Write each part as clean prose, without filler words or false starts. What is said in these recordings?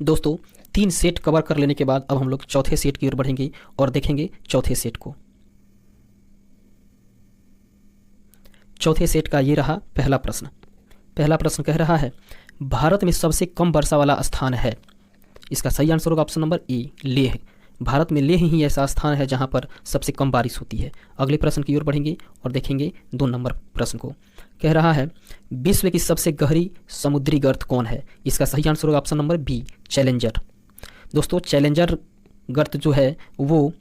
दोस्तों 3 set cover कर लेने के बाद अब हम लोग चौथे सेट की ओर बढ़ेंगे और देखेंगे चौथे सेट को। चौथे सेट का ये रहा पहला प्रश्न। पहला प्रश्न कह रहा है भारत में सबसे कम वर्षा वाला स्थान है। इसका सही आंसर होगा ऑप्शन नंबर ए, लेह। भारत में लेह ही ऐसा स्थान है जहां पर सबसे कम बारिश होती है। अगले प्रश्न की ओर बढ़ेंगे और देखेंगे 2 नंबर प्रश्न को। कह रहा है विश्व की सबसे गहरी समुद्री गर्त कौन है। इसका सही आंसर होगा ऑप्शन नंबर बी, चैलेंजर। दोस्तों चैलेंजर गर्त जो है वो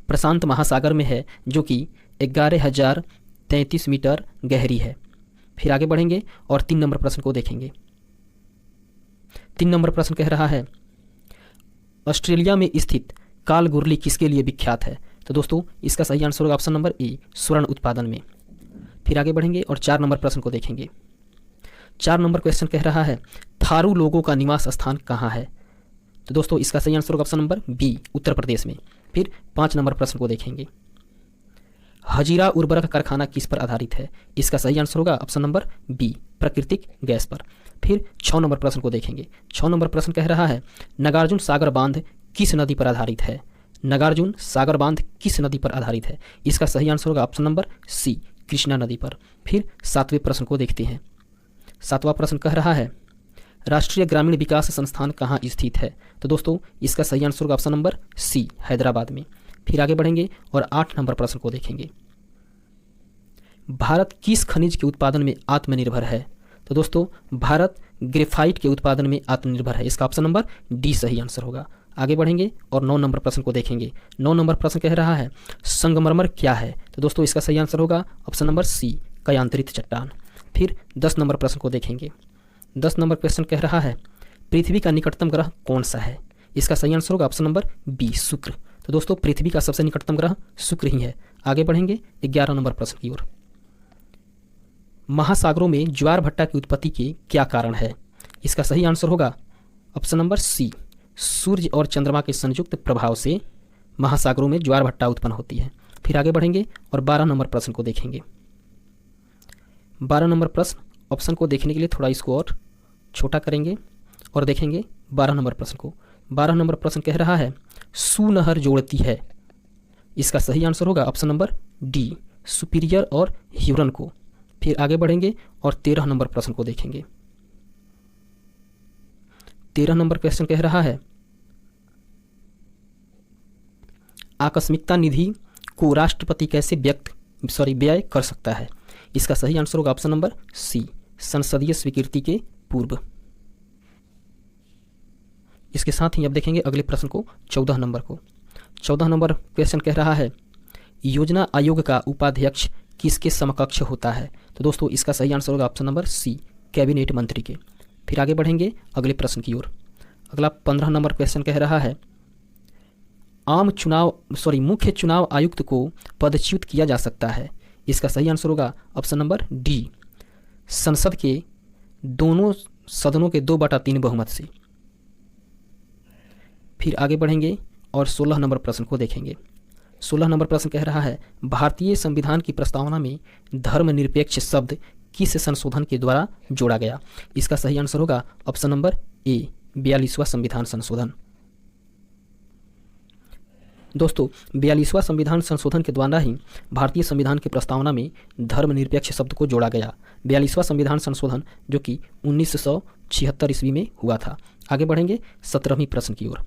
प्रशांत महासागर में है, जो कि 11,033 मीटर गहरी है। फिर आगे बढ़ेंगे और 3 नंबर प्रश्न को देखेंगे। 3 नंबर प्रश्न कह रहा है ऑस्ट्रेलिया में स्थित कालगुरली किसके लिए विख्यात है। तो दोस्तों इसका सही आंसर होगा ऑप्शन नंबर ए, स्वर्ण उत्पादन में। फिर आगे बढ़ेंगे और 4 नंबर प्रश्न को देखेंगे। 4 नंबर क्वेश्चन कह रहा है थारू लोगों का निवास स्थान कहाँ है। तो दोस्तों इसका सही आंसर होगा option number B, Uttar Pradesh में। फिर 5 नंबर प्रश्न को देखेंगे। हजीरा उर्वरक कारखाना किस पर आधारित है। इसका सही आंसर होगा ऑप्शन नंबर बी, प्राकृतिक गैस पर। फिर 6 नंबर प्रश्न को देखेंगे। 6 नंबर प्रश्न कह रहा है नागार्जुन सागर बांध किस नदी पर आधारित है। नागार्जुन सागर बांध किस नदी पर आधारित है। इसका सही आंसर होगा ऑप्शन नंबर सी, कृष्णा नदी पर। फिर 7वें प्रश्न को देखते हैं। 7वां प्रश्न कह रहा है राष्ट्रीय ग्रामीण विकास संस्थान कहाँ स्थित है। तो दोस्तों इसका सही आंसर होगा ऑप्शन नंबर सी, हैदराबाद में। फिर आगे बढ़ेंगे और 8 नंबर प्रश्न को देखेंगे। भारत किस खनिज के उत्पादन में आत्मनिर्भर है। तो दोस्तों भारत ग्रेफाइट के उत्पादन में आत्मनिर्भर है। इसका ऑप्शन नंबर डी सही आंसर होगा। आगे बढ़ेंगे और 9 नंबर प्रश्न को देखेंगे। 9 नंबर प्रश्न कह रहा है संगमरमर क्या है। तो दोस्तों इसका सही आंसर होगा ऑप्शन नंबर सी, कयांतरित चट्टान। फिर 10 नंबर प्रश्न को देखेंगे। 10 नंबर क्वेश्चन कह रहा है पृथ्वी का निकटतम ग्रह कौन सा है। इसका सही आंसर होगा ऑप्शन नंबर बी, शुक्र। तो दोस्तों पृथ्वी का सबसे निकटतम ग्रह शुक्र ही है। आगे बढ़ेंगे 11 नंबर प्रश्न की ओर। महासागरों में ज्वार भट्टा की उत्पत्ति के क्या कारण है। इसका सही आंसर होगा ऑप्शन नंबर सी, सूर्य और चंद्रमा के संयुक्त प्रभाव से महासागरों में ज्वार भट्टा उत्पन्न होती है। फिर आगे बढ़ेंगे और 12 नंबर प्रश्न को देखेंगे। 12 नंबर प्रश्न ऑप्शन को देखने के लिए थोड़ा इसको और छोटा करेंगे और देखेंगे 12 नंबर प्रश्न को। 12 नंबर प्रश्न कह रहा है सुनहर जोड़ती है। इसका सही आंसर होगा ऑप्शन नंबर डी, सुपीरियर और ह्यूरन को। फिर आगे बढ़ेंगे और 13 नंबर प्रश्न को देखेंगे। 13 नंबर क्वेश्चन कह रहा है आकस्मिकता निधि को राष्ट्रपति कैसे व्यय कर सकता है। इसका सही आंसर होगा ऑप्शन नंबर सी, संसदीय स्वीकृति के पूर्व। इसके साथ ही अब देखेंगे अगले प्रश्न को, 14 नंबर को। 14 नंबर क्वेश्चन कह रहा है योजना आयोग का उपाध्यक्ष किसके समकक्ष होता है। तो दोस्तों इसका सही आंसर होगा ऑप्शन नंबर सी, कैबिनेट मंत्री के। फिर आगे बढ़ेंगे अगले प्रश्न की ओर। अगला 15 नंबर क्वेश्चन कह रहा है मुख्य चुनाव आयुक्त को पदच्युत किया जा सकता है। इसका सही आंसर होगा ऑप्शन नंबर डी, संसद के दोनों सदनों के 2/3 बहुमत से। फिर आगे बढ़ेंगे और 16 नंबर प्रश्न को देखेंगे। 16 नंबर प्रश्न कह रहा है भारतीय संविधान की प्रस्तावना में धर्मनिरपेक्ष शब्द किस संशोधन के द्वारा जोड़ा गया। इसका सही आंसर होगा ऑप्शन नंबर ए, 42वां संविधान संशोधन। दोस्तों 42वां संविधान संशोधन के द्वारा ही भारतीय संविधान की प्रस्तावना में धर्मनिरपेक्ष शब्द को जोड़ा गया। 42वां संविधान संशोधन जो कि 1976 ईस्वी में हुआ था। आगे बढ़ेंगे 17वीं प्रश्न की ओर।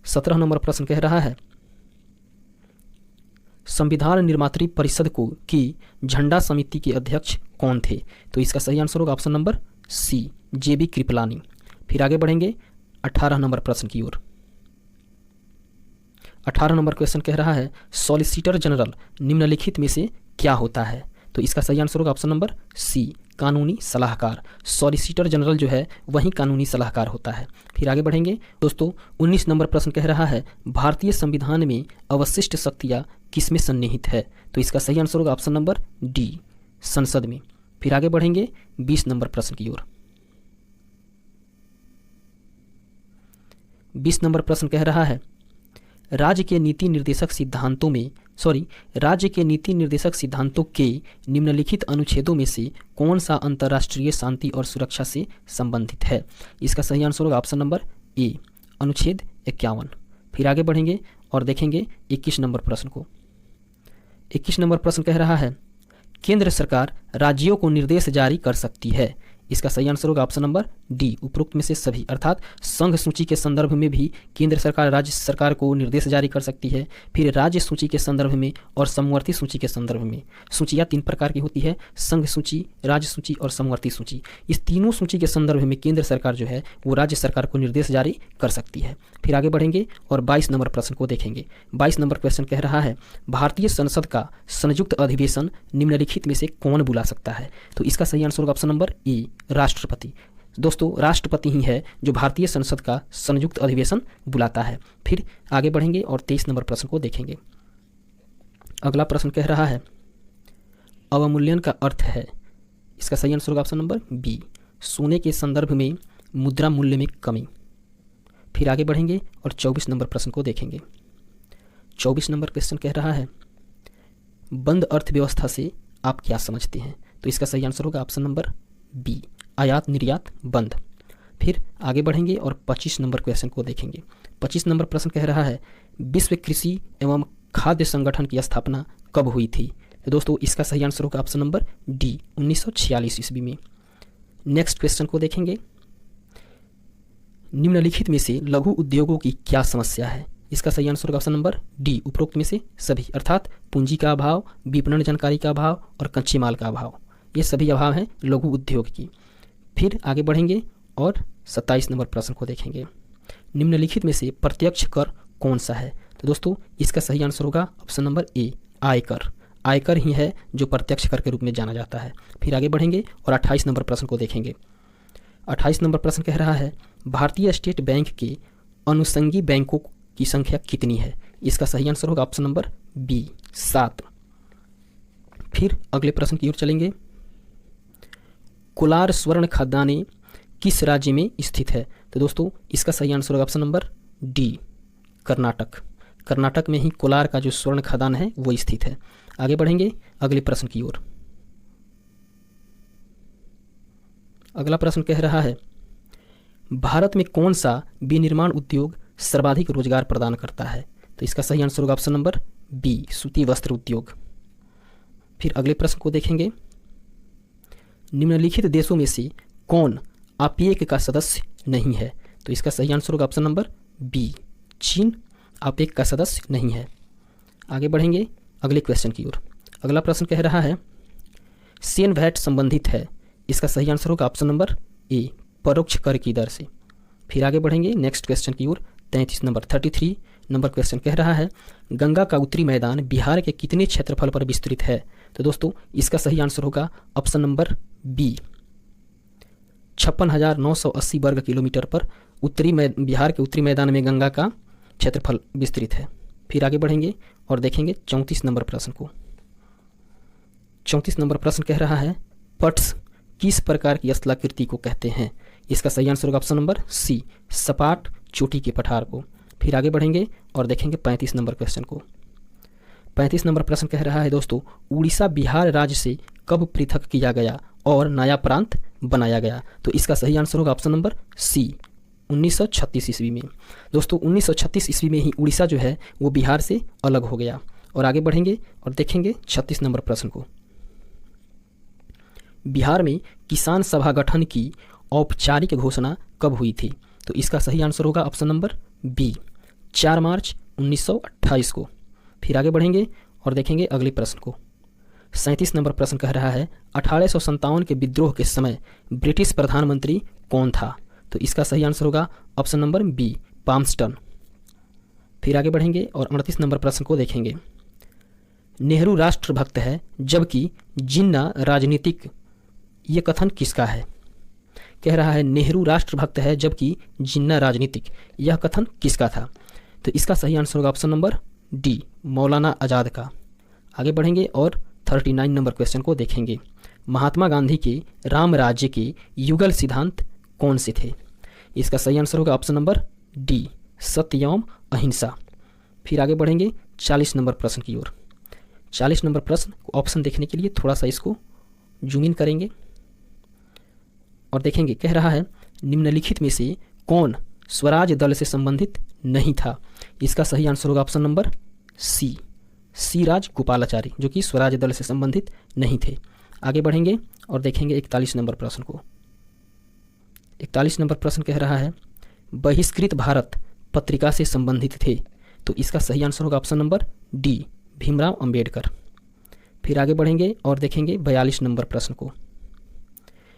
17 नंबर प्रश्न कह रहा है संविधान निर्मात्री परिषद की झंडा समिति के अध्यक्ष कौन थे। तो इसका सही आंसर होगा ऑप्शन नंबर सी, जेबी कृपलानी। फिर आगे बढ़ेंगे 18 नंबर प्रश्न की ओर। 18 नंबर क्वेश्चन कह रहा है सॉलिसिटर जनरल निम्नलिखित में से क्या होता है। तो इसका सही आंसर होगा ऑप्शन नंबर सी, कानूनी सलाहकार। सॉलिसिटर जनरल जो है वही कानूनी सलाहकार होता है। फिर आगे बढ़ेंगे दोस्तों 19 नंबर प्रश्न कह रहा है भारतीय संविधान में अवशिष्ट शक्तियाँ किसमें सन्निहित है। तो इसका सही आंसर होगा ऑप्शन नंबर डी, संसद में। फिर आगे बढ़ेंगे 20 नंबर प्रश्न की ओर। 20 नंबर प्रश्न कह रहा है राज्य के नीति निर्देशक सिद्धांतों में राज्य के नीति निर्देशक सिद्धांतों के निम्नलिखित अनुच्छेदों में से कौन सा अंतर्राष्ट्रीय शांति और सुरक्षा से संबंधित है? इसका सही आंसर होगा ऑप्शन नंबर ए, अनुच्छेद 51। फिर आगे बढ़ेंगे और देखेंगे 21 नंबर प्रश्न को। 21 नंबर प्रश्न कह रहा है, केंद्र सरकार राज्यों को निर्देश जारी कर सकती है। इसका सही आंसर होगा ऑप्शन नंबर डी, उपरोक्त में से सभी। अर्थात संघ सूची के संदर्भ में भी केंद्र सरकार राज्य सरकार को निर्देश जारी कर सकती है, फिर राज्य सूची के संदर्भ में और समवर्ती सूची के संदर्भ में। सूचियाँ 3 प्रकार की होती है, संघ सूची, राज्य सूची और समवर्ती सूची। इस तीनों सूची के संदर्भ में केंद्र सरकार जो है वो राज्य सरकार को निर्देश जारी कर सकती है। फिर आगे बढ़ेंगे और 22 नंबर प्रश्न को देखेंगे। 22 नंबर क्वेश्चन कह रहा है, भारतीय संसद का संयुक्त अधिवेशन निम्नलिखित में से कौन बुला सकता है? तो इसका सही आंसर होगा ऑप्शन नंबर ए, राष्ट्रपति। दोस्तों, राष्ट्रपति ही है जो भारतीय संसद का संयुक्त अधिवेशन बुलाता है। फिर आगे बढ़ेंगे और 23 नंबर प्रश्न को देखेंगे। अगला प्रश्न कह रहा है, अवमूल्यन का अर्थ है। इसका सही आंसर होगा ऑप्शन नंबर बी, सोने के संदर्भ में मुद्रा मूल्य में कमी। फिर आगे बढ़ेंगे और 24 नंबर प्रश्न को देखेंगे। 24 नंबर क्वेश्चन कह रहा है, बंद अर्थव्यवस्था से आप क्या समझते हैं? तो इसका सही आंसर होगा ऑप्शन नंबर बी, आयात निर्यात बंद। फिर आगे बढ़ेंगे और 25 नंबर क्वेश्चन को देखेंगे। 25 नंबर प्रश्न कह रहा है, विश्व कृषि एवं खाद्य संगठन की स्थापना कब हुई थी? तो दोस्तों, इसका सही आंसर होगा ऑप्शन नंबर डी, 1946 ईस्वी में। नेक्स्ट क्वेश्चन को देखेंगे, निम्नलिखित में से लघु उद्योगों की क्या समस्या है? इसका सही आंसर होगा ऑप्शन नंबर डी, उपरोक्त में से सभी। अर्थात पूंजी का अभाव, विपणन जानकारी का अभाव और कच्चे माल का अभाव, ये सभी अभाव हैं लघु उद्योग की। फिर आगे बढ़ेंगे और 27 नंबर प्रश्न को देखेंगे। निम्नलिखित में से प्रत्यक्ष कर कौन सा है? तो दोस्तों, इसका सही आंसर होगा ऑप्शन नंबर ए, आयकर। आयकर ही है जो प्रत्यक्ष कर के रूप में जाना जाता है। फिर आगे बढ़ेंगे और 28 नंबर प्रश्न को देखेंगे। 28 नंबर प्रश्न कह रहा है, भारतीय स्टेट बैंक के अनुषंगी बैंकों की संख्या कितनी है? इसका सही आंसर होगा ऑप्शन नंबर बी, 7। फिर अगले प्रश्न की ओर चलेंगे, कोलार स्वर्ण खदानें किस राज्य में स्थित है? तो दोस्तों, इसका सही आंसर होगा option number D, Karnataka. Karnataka में ही कोलार का जो स्वर्ण खदान है वो स्थित है। आगे बढ़ेंगे अगले प्रश्न की ओर। अगला प्रश्न कह रहा है, भारत में कौन सा विनिर्माण उद्योग सर्वाधिक रोजगार प्रदान करता है? तो इसका सही आंसर होगा ऑप्शन नंबर बी, सूती वस्त्र उद्योग। फिर अगले प्रश्न को देखेंगे, निम्नलिखित देशों में से कौन आपेक का सदस्य नहीं है? तो इसका सही आंसर होगा ऑप्शन नंबर बी, चीन आपेक का सदस्य नहीं है। आगे बढ़ेंगे अगले क्वेश्चन की ओर। अगला प्रश्न कह रहा है, सेन वैट संबंधित है। इसका सही आंसर होगा ऑप्शन नंबर ए, परोक्ष कर की दर से। फिर आगे बढ़ेंगे नेक्स्ट क्वेश्चन की ओर। 33 नंबर क्वेश्चन कह रहा है, गंगा का उत्तरी मैदान बिहार के कितने क्षेत्रफल पर विस्तृत है? तो दोस्तों, इसका सही आंसर होगा ऑप्शन नंबर बी, 56,980 वर्ग किलोमीटर पर बिहार के उत्तरी मैदान में गंगा का क्षेत्रफल विस्तृत है। फिर आगे बढ़ेंगे और देखेंगे 34 नंबर प्रश्न को। 34 नंबर प्रश्न कह रहा है, पट्स किस प्रकार की स्थलाकृति को कहते हैं? इसका सही आंसर होगा ऑप्शन नंबर सी, सपाट चोटी के पठार को। फिर आगे बढ़ेंगे और देखेंगे 35 नंबर क्वेश्चन को। 35 नंबर प्रश्न कह रहा है दोस्तों, उड़ीसा बिहार राज्य से कब पृथक किया गया और नया प्रांत बनाया गया? तो इसका सही आंसर होगा ऑप्शन नंबर सी, 1936 ईस्वी में। दोस्तों, 1936 ईस्वी में ही उड़ीसा जो है वो बिहार से अलग हो गया। और आगे बढ़ेंगे और देखेंगे 36 नंबर प्रश्न को। बिहार में किसान सभा गठन की औपचारिक घोषणा कब हुई थी? तो इसका सही आंसर होगा ऑप्शन नंबर बी, 4 मार्च 1928 को। फिर आगे बढ़ेंगे और देखेंगे अगले प्रश्न को। 37 नंबर प्रश्न कह रहा है, 1857 के विद्रोह के समय ब्रिटिश प्रधानमंत्री कौन था? तो इसका सही आंसर होगा ऑप्शन नंबर बी, पाल्मस्टन। फिर आगे बढ़ेंगे और 38 नंबर प्रश्न को देखेंगे। नेहरू राष्ट्रभक्त है जबकि जिन्ना राजनीतिक, ये कथन किसका है? कह रहा है नेहरू राष्ट्रभक्त है जबकि जिन्ना राजनीतिक, यह कथन किसका था? तो इसका सही आंसर होगा ऑप्शन नंबर डी, मौलाना आज़ाद का। आगे बढ़ेंगे और 39 नंबर क्वेश्चन को देखेंगे। महात्मा गांधी के राम राज्य के युगल सिद्धांत कौन से थे? इसका सही आंसर होगा ऑप्शन नंबर डी, सत्य एवं अहिंसा। फिर आगे बढ़ेंगे 40 नंबर प्रश्न की ओर। 40 नंबर प्रश्न ऑप्शन देखने के लिए थोड़ा सा इसको जूम इन करेंगे और देखेंगे। कह रहा है निम्नलिखित में से कौन स्वराज दल से संबंधित नहीं था। इसका सही आंसर होगा ऑप्शन नंबर सी राज गोपालाचारी, जो कि स्वराज दल से संबंधित नहीं थे। आगे बढ़ेंगे और देखेंगे 41 नंबर प्रश्न को। 41 नंबर प्रश्न कह रहा है बहिष्कृत भारत पत्रिका से संबंधित थे। तो इसका सही आंसर होगा option number D, Bhimrao Ambedkar. फिर आगे बढ़ेंगे और देखेंगे 42 नंबर प्रश्न को।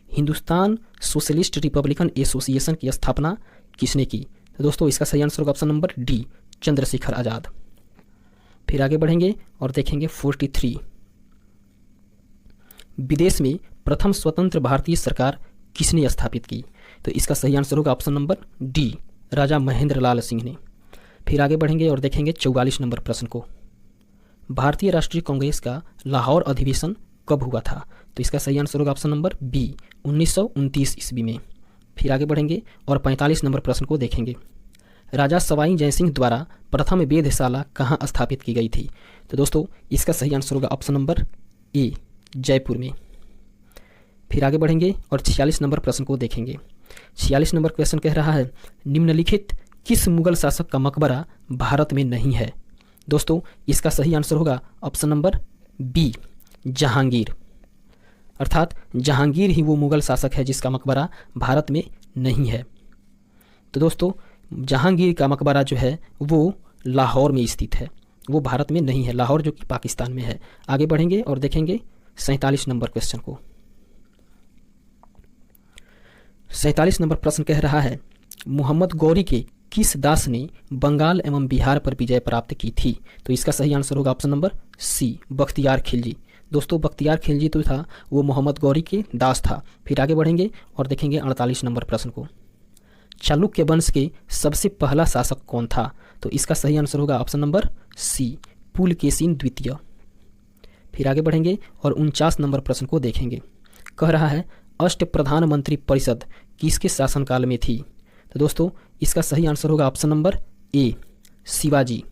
हिंदुस्तान सोशलिस्ट रिपब्लिकन एसोसिएशन की स्थापना किसने की। तो दोस्तों इसका सही आंसर होगा option number D, Chandrashekhar Azad. फिर आगे बढ़ेंगे और देखेंगे 43 विदेश में प्रथम स्वतंत्र भारतीय सरकार किसने स्थापित की। तो इसका सही आंसर होगा ऑप्शन नंबर डी, राजा महेंद्र लाल सिंह ने। फिर आगे बढ़ेंगे और देखेंगे 44 नंबर प्रश्न को। भारतीय राष्ट्रीय कांग्रेस का लाहौर अधिवेशन कब हुआ था। तो इसका सही आंसर होगा ऑप्शन नंबर बी, 1929 ईस्वी में। फिर आगे बढ़ेंगे और 45 नंबर प्रश्न को देखेंगे। राजा सवाई जयसिंह द्वारा प्रथम वेधशाला कहाँ स्थापित की गई थी। तो दोस्तों इसका सही आंसर होगा ऑप्शन नंबर ए, जयपुर में। फिर आगे बढ़ेंगे और 46 नंबर प्रश्न को देखेंगे। 46 नंबर क्वेश्चन कह रहा है निम्नलिखित किस मुगल शासक का मकबरा भारत में नहीं है। दोस्तों इसका सही आंसर होगा ऑप्शन नंबर बी, जहांगीर। अर्थात जहांगीर ही वो मुगल शासक है जिसका मकबरा भारत में नहीं है। तो दोस्तों जहांगीर का मकबरा जो है वो लाहौर में स्थित है, वो भारत में नहीं है, लाहौर जो कि पाकिस्तान में है। आगे बढ़ेंगे और देखेंगे 47 नंबर क्वेश्चन को। 47 नंबर प्रश्न कह रहा है मोहम्मद गौरी के किस दास ने बंगाल एवं बिहार पर विजय प्राप्त की थी। तो इसका सही आंसर होगा option number C, Bakhtiyar Khilji. दोस्तों बख्तियार खिलजी तो था वो मोहम्मद गौरी के दास था। फिर आगे बढ़ेंगे और देखेंगे 48 नंबर प्रश्न को। चालुक्य वंश के सबसे पहला शासक कौन था। तो इसका सही आंसर होगा ऑप्शन नंबर सी, पुलकेशिन द्वितीय। फिर आगे बढ़ेंगे और 49 नंबर प्रश्न को देखेंगे। कह रहा है अष्ट प्रधानमंत्री परिषद किसके शासनकाल में थी। तो दोस्तों इसका सही आंसर होगा ऑप्शन नंबर ए, शिवाजी।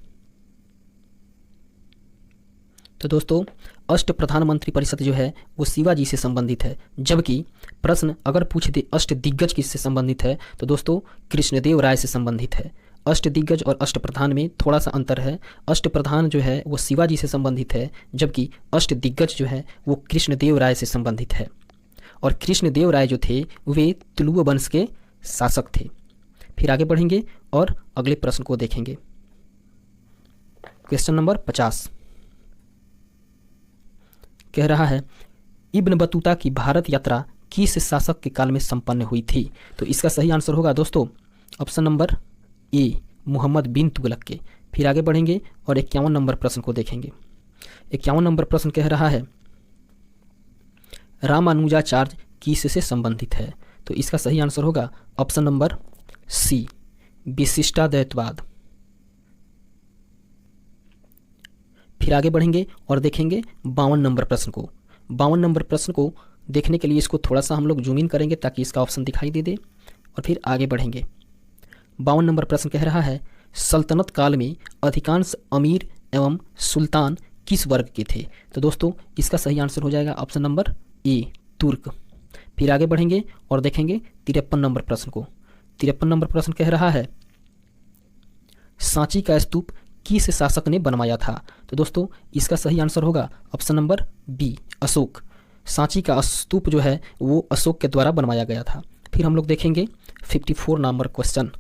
तो दोस्तों अष्ट प्रधानमंत्री परिषद जो है वो शिवाजी से संबंधित है, जबकि प्रश्न अगर पूछ दे अष्ट दिग्गज किससे संबंधित है तो दोस्तों कृष्णदेव राय से संबंधित है। अष्ट दिग्गज और अष्ट प्रधान में थोड़ा सा अंतर है। अष्ट प्रधान जो है वो शिवाजी से संबंधित है, जबकि अष्ट दिग्गज जो है वो कृष्णदेव राय से संबंधित है। और कृष्णदेव राय जो थे वे तुलुव वंश के शासक थे। फिर आगे बढ़ेंगे और अगले प्रश्न को देखेंगे। क्वेश्चन नंबर 50 कह रहा है इब्न बतूता की भारत यात्रा किस शासक के काल में संपन्न हुई थी। तो इसका सही आंसर होगा दोस्तों ऑप्शन नंबर ए, मोहम्मद बिन तुगलक के। फिर आगे बढ़ेंगे और 51 नंबर प्रश्न को देखेंगे। 51 नंबर प्रश्न कह रहा है रामानुजाचार्य किससे संबंधित है। तो इसका सही आंसर होगा ऑप्शन नंबर सी, विशिष्टाद्वैतवाद। फिर आगे बढ़ेंगे और देखेंगे 52 नंबर प्रश्न को। 52 नंबर प्रश्न को देखने के लिए इसको थोड़ा सा हम लोग जूम इन करेंगे ताकि इसका ऑप्शन दिखाई दे और फिर आगे बढ़ेंगे। 52 नंबर प्रश्न कह रहा है सल्तनत काल में अधिकांश अमीर एवं सुल्तान किस वर्ग के थे। तो दोस्तों इसका सही आंसर हो जाएगा ऑप्शन नंबर ए, तुर्क। फिर आगे बढ़ेंगे और देखेंगे 53 नंबर प्रश्न को। 53 नंबर प्रश्न कह रहा है सांची का स्तूप किस शासक ने बनवाया था। तो दोस्तों इसका सही आंसर होगा option number B, Ashok. Sanchi का स्तूप जो है वो अशोक के द्वारा बनवाया गया था। फिर हम लोग देखेंगे 54 नंबर क्वेश्चन।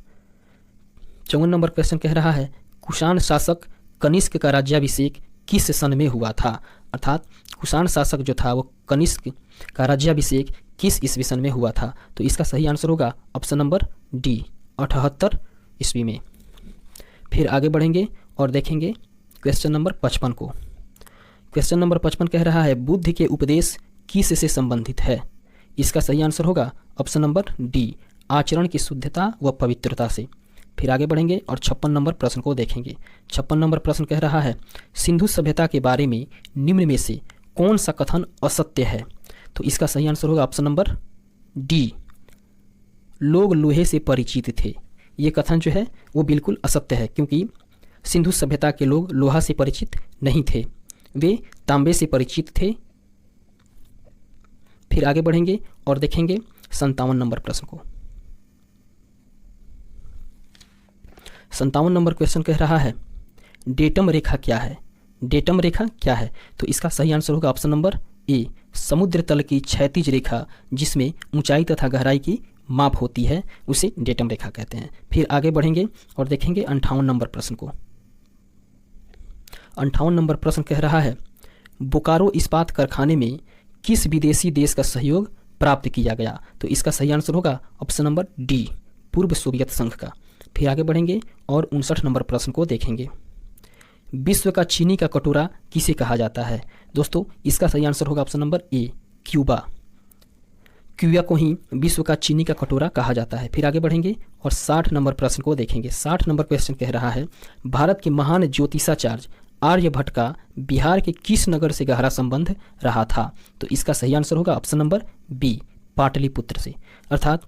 54 नंबर क्वेश्चन कह रहा है कुषाण शासक कनिष्क का राज्याभिषेक किस सन में हुआ था। अर्थात कुषाण शासक जो था वो कनिष्क का राज्याभिषेक किस ईस्वी सन में हुआ था। तो इसका सही आंसर होगा ऑप्शन नंबर डी, 78 ईस्वी में। फिर आगे बढ़ेंगे और देखेंगे क्वेश्चन नंबर 55 को। क्वेश्चन नंबर 55 कह रहा है बुद्ध के उपदेश किस से संबंधित है। इसका सही आंसर होगा ऑप्शन नंबर डी, आचरण की शुद्धता व पवित्रता से। फिर आगे बढ़ेंगे और 56 नंबर प्रश्न को देखेंगे। 56 नंबर प्रश्न कह रहा है सिंधु सभ्यता के बारे में निम्न में से कौन सा कथन असत्य है। तो इसका सही आंसर होगा ऑप्शन नंबर डी, लोग लोहे से परिचित थे। ये कथन जो है वो बिल्कुल असत्य है, क्योंकि सिंधु सभ्यता के लोग लोहा से परिचित नहीं थे। वे तांबे से परिचित थे। फिर आगे बढ़ेंगे और देखेंगे 57 नंबर प्रश्न को। 57 नंबर क्वेश्चन कह रहा है डेटम रेखा क्या है। डेटम रेखा क्या है? तो इसका सही आंसर होगा ऑप्शन नंबर ए, समुद्र तल की क्षैतिज रेखा जिसमें ऊंचाई तथा गहराई की माप होती है उसे डेटम रेखा कहते हैं। फिर आगे बढ़ेंगे और देखेंगे 58 नंबर प्रश्न को। 58 नंबर प्रश्न कह रहा है बोकारो इस्पात कारखाने में किस विदेशी देश का सहयोग प्राप्त किया गया। तो इसका सही आंसर होगा ऑप्शन नंबर डी, पूर्व सोवियत संघ का। फिर आगे बढ़ेंगे और 59 नंबर प्रश्न को देखेंगे विश्व का चीनी का कटोरा किसे कहा जाता है। दोस्तों इसका सही आंसर होगा ऑप्शन नंबर ए, क्यूबा। क्यूबा को ही विश्व का चीनी का कटोरा कहा जाता है। फिर आगे बढ़ेंगे और 60 नंबर प्रश्न को देखेंगे। 60 नंबर क्वेश्चन कह रहा है भारत के महान ज्योतिषाचार्य आर्यभट्ट का बिहार के किस नगर से गहरा संबंध रहा था। तो इसका सही आंसर होगा ऑप्शन नंबर बी, पाटलिपुत्र से। अर्थात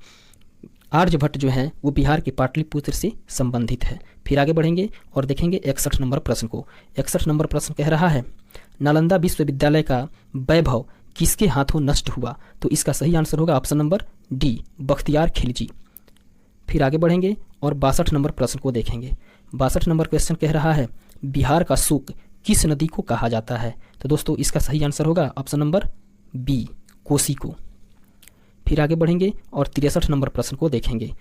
आर्यभट्ट जो है वो बिहार के पाटलिपुत्र से संबंधित है। फिर आगे बढ़ेंगे और देखेंगे 61 नंबर प्रश्न को। 61 नंबर प्रश्न कह रहा है नालंदा विश्वविद्यालय का वैभव किसके हाथों नष्ट हुआ। तो इसका सही आंसर होगा option number D, Bakhtiyar Khilji. फिर आगे बढ़ेंगे और 62 नंबर प्रश्न को देखेंगे। 62 नंबर क्वेश्चन कह रहा है बिहार का शोक किस नदी को कहा जाता है। तो दोस्तों इसका सही आंसर होगा ऑप्शन नंबर बी, कोसी को। फिर आगे बढ़ेंगे और 63 नंबर प्रश्न को देखेंगे।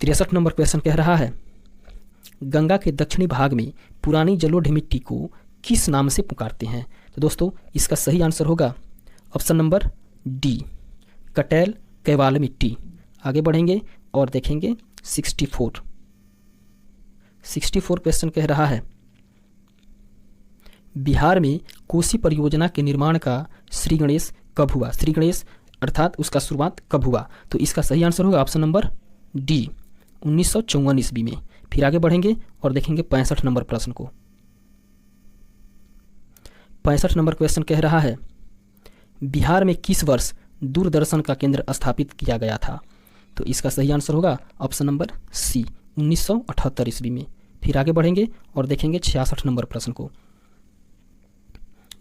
63 नंबर क्वेश्चन कह रहा है गंगा के दक्षिणी भाग में पुरानी जलोढ़ मिट्टी को किस नाम से पुकारते हैं। तो दोस्तों इसका सही आंसर होगा ऑप्शन नंबर डी, कटैल कैवाल मिट्टी। आगे बढ़ेंगे और देखेंगे 64 क्वेश्चन कह रहा है बिहार में कोसी परियोजना के निर्माण का श्री गणेश कब हुआ। श्री गणेश अर्थात उसका शुरुआत कब हुआ। तो इसका सही आंसर होगा ऑप्शन नंबर डी, 1954 ईस्वी में। फिर आगे बढ़ेंगे और देखेंगे 65 नंबर प्रश्न को। 65 नंबर क्वेश्चन कह रहा है बिहार में किस वर्ष दूरदर्शन का केंद्र स्थापित किया गया था। तो इसका सही आंसर होगा ऑप्शन नंबर सी, 1978 ईस्वी में। फिर आगे बढ़ेंगे और देखेंगे 66 नंबर प्रश्न को।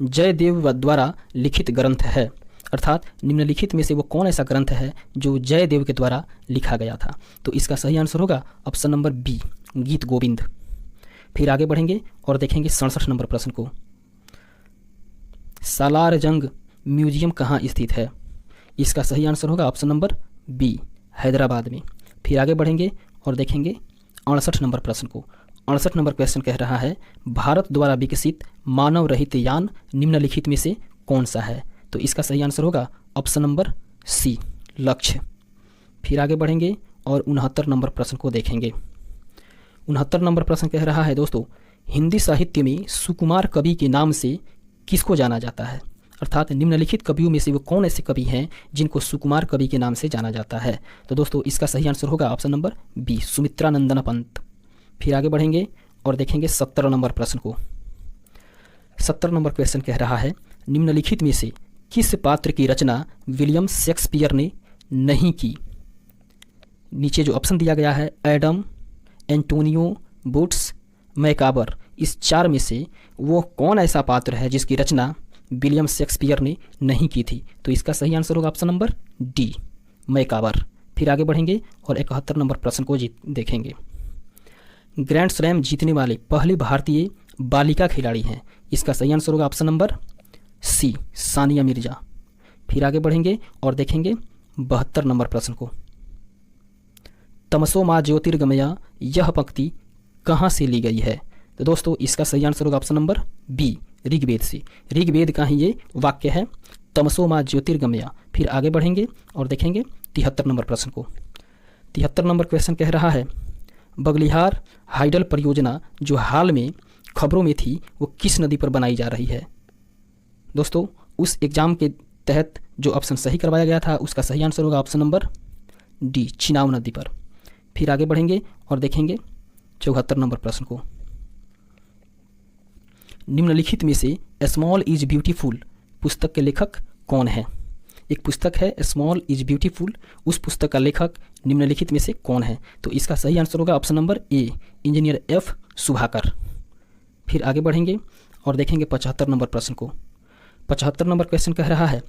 जयदेव द्वारा लिखित ग्रंथ है, अर्थात निम्नलिखित में से वो कौन ऐसा ग्रंथ है जो जयदेव के द्वारा लिखा गया था। तो इसका सही आंसर होगा ऑप्शन नंबर बी, गीत गोविंद। फिर आगे बढ़ेंगे और देखेंगे 67 नंबर प्रश्न को। सालार जंग म्यूजियम कहाँ स्थित है। इसका सही आंसर होगा ऑप्शन नंबर बी, हैदराबाद में। फिर आगे बढ़ेंगे और देखेंगे 68 नंबर प्रश्न को। 68 नंबर क्वेश्चन कह रहा है भारत द्वारा विकसित मानव रहित यान निम्नलिखित में से कौन सा है। तो इसका सही आंसर होगा ऑप्शन नंबर सी, लक्ष्य। फिर आगे बढ़ेंगे और 69 नंबर प्रश्न को देखेंगे। 69 नंबर प्रश्न कह रहा है दोस्तों हिंदी साहित्य में सुकुमार कवि के नाम से किसको जाना जाता है। अर्थात निम्नलिखित कवियों में से वो कौन ऐसे कवि हैं जिनको सुकुमार कवि के नाम से जाना जाता है। तो दोस्तों इसका सही आंसर होगा option number B, Sumitranandan Pant. फिर आगे बढ़ेंगे और देखेंगे 70 नंबर प्रश्न को। 70 नंबर क्वेश्चन कह रहा है निम्नलिखित में से किस पात्र की रचना विलियम शेक्सपियर ने नहीं की। नीचे जो ऑप्शन दिया गया है एडम, एंटोनियो, बूट्स, मैकाबर, इस चार में से वो कौन ऐसा पात्र है जिसकी रचना विलियम शेक्सपियर ने नहीं की थी। तो इसका सही आंसर होगा ऑप्शन नंबर डी, मैकाबर। फिर आगे बढ़ेंगे और 71 नंबर प्रश्न को देखेंगे। ग्रैंड स्लैम जीतने वाले पहले भारतीय बालिका खिलाड़ी हैं। इसका सही आंसर होगा option number C, Sania Mirza. फिर आगे बढ़ेंगे और देखेंगे 72 नंबर प्रश्न को। तमसो माँ ज्योतिर्गमया यह पंक्ति कहाँ से ली गई है। तो दोस्तों इसका सही आंसर होगा ऑप्शन नंबर बी, ऋग्वेद से। ऋग्वेद का ही ये वाक्य है, तमसो माँ ज्योतिर्गमया। फिर आगे बढ़ेंगे और देखेंगे 73 नंबर प्रश्न को। 73 नंबर क्वेश्चन कह रहा है बगलिहार हाइडल परियोजना जो हाल में खबरों में थी वो किस नदी पर बनाई जा रही है। दोस्तों उस एग्जाम के तहत जो ऑप्शन सही करवाया गया था उसका सही आंसर होगा ऑप्शन नंबर डी, चिनाब नदी पर। फिर आगे बढ़ेंगे और देखेंगे 74 नंबर प्रश्न को। निम्नलिखित में से स्मॉल इज ब्यूटीफुल पुस्तक के लेखक कौन है। एक पुस्तक है स्मॉल इज ब्यूटीफुल, उस पुस्तक का लेखक निम्नलिखित में से कौन है। तो इसका सही आंसर होगा ऑप्शन नंबर ए, इंजीनियर एफ सुभाकर। फिर आगे बढ़ेंगे और देखेंगे 75 नंबर प्रश्न को। 75 नंबर क्वेश्चन कह रहा है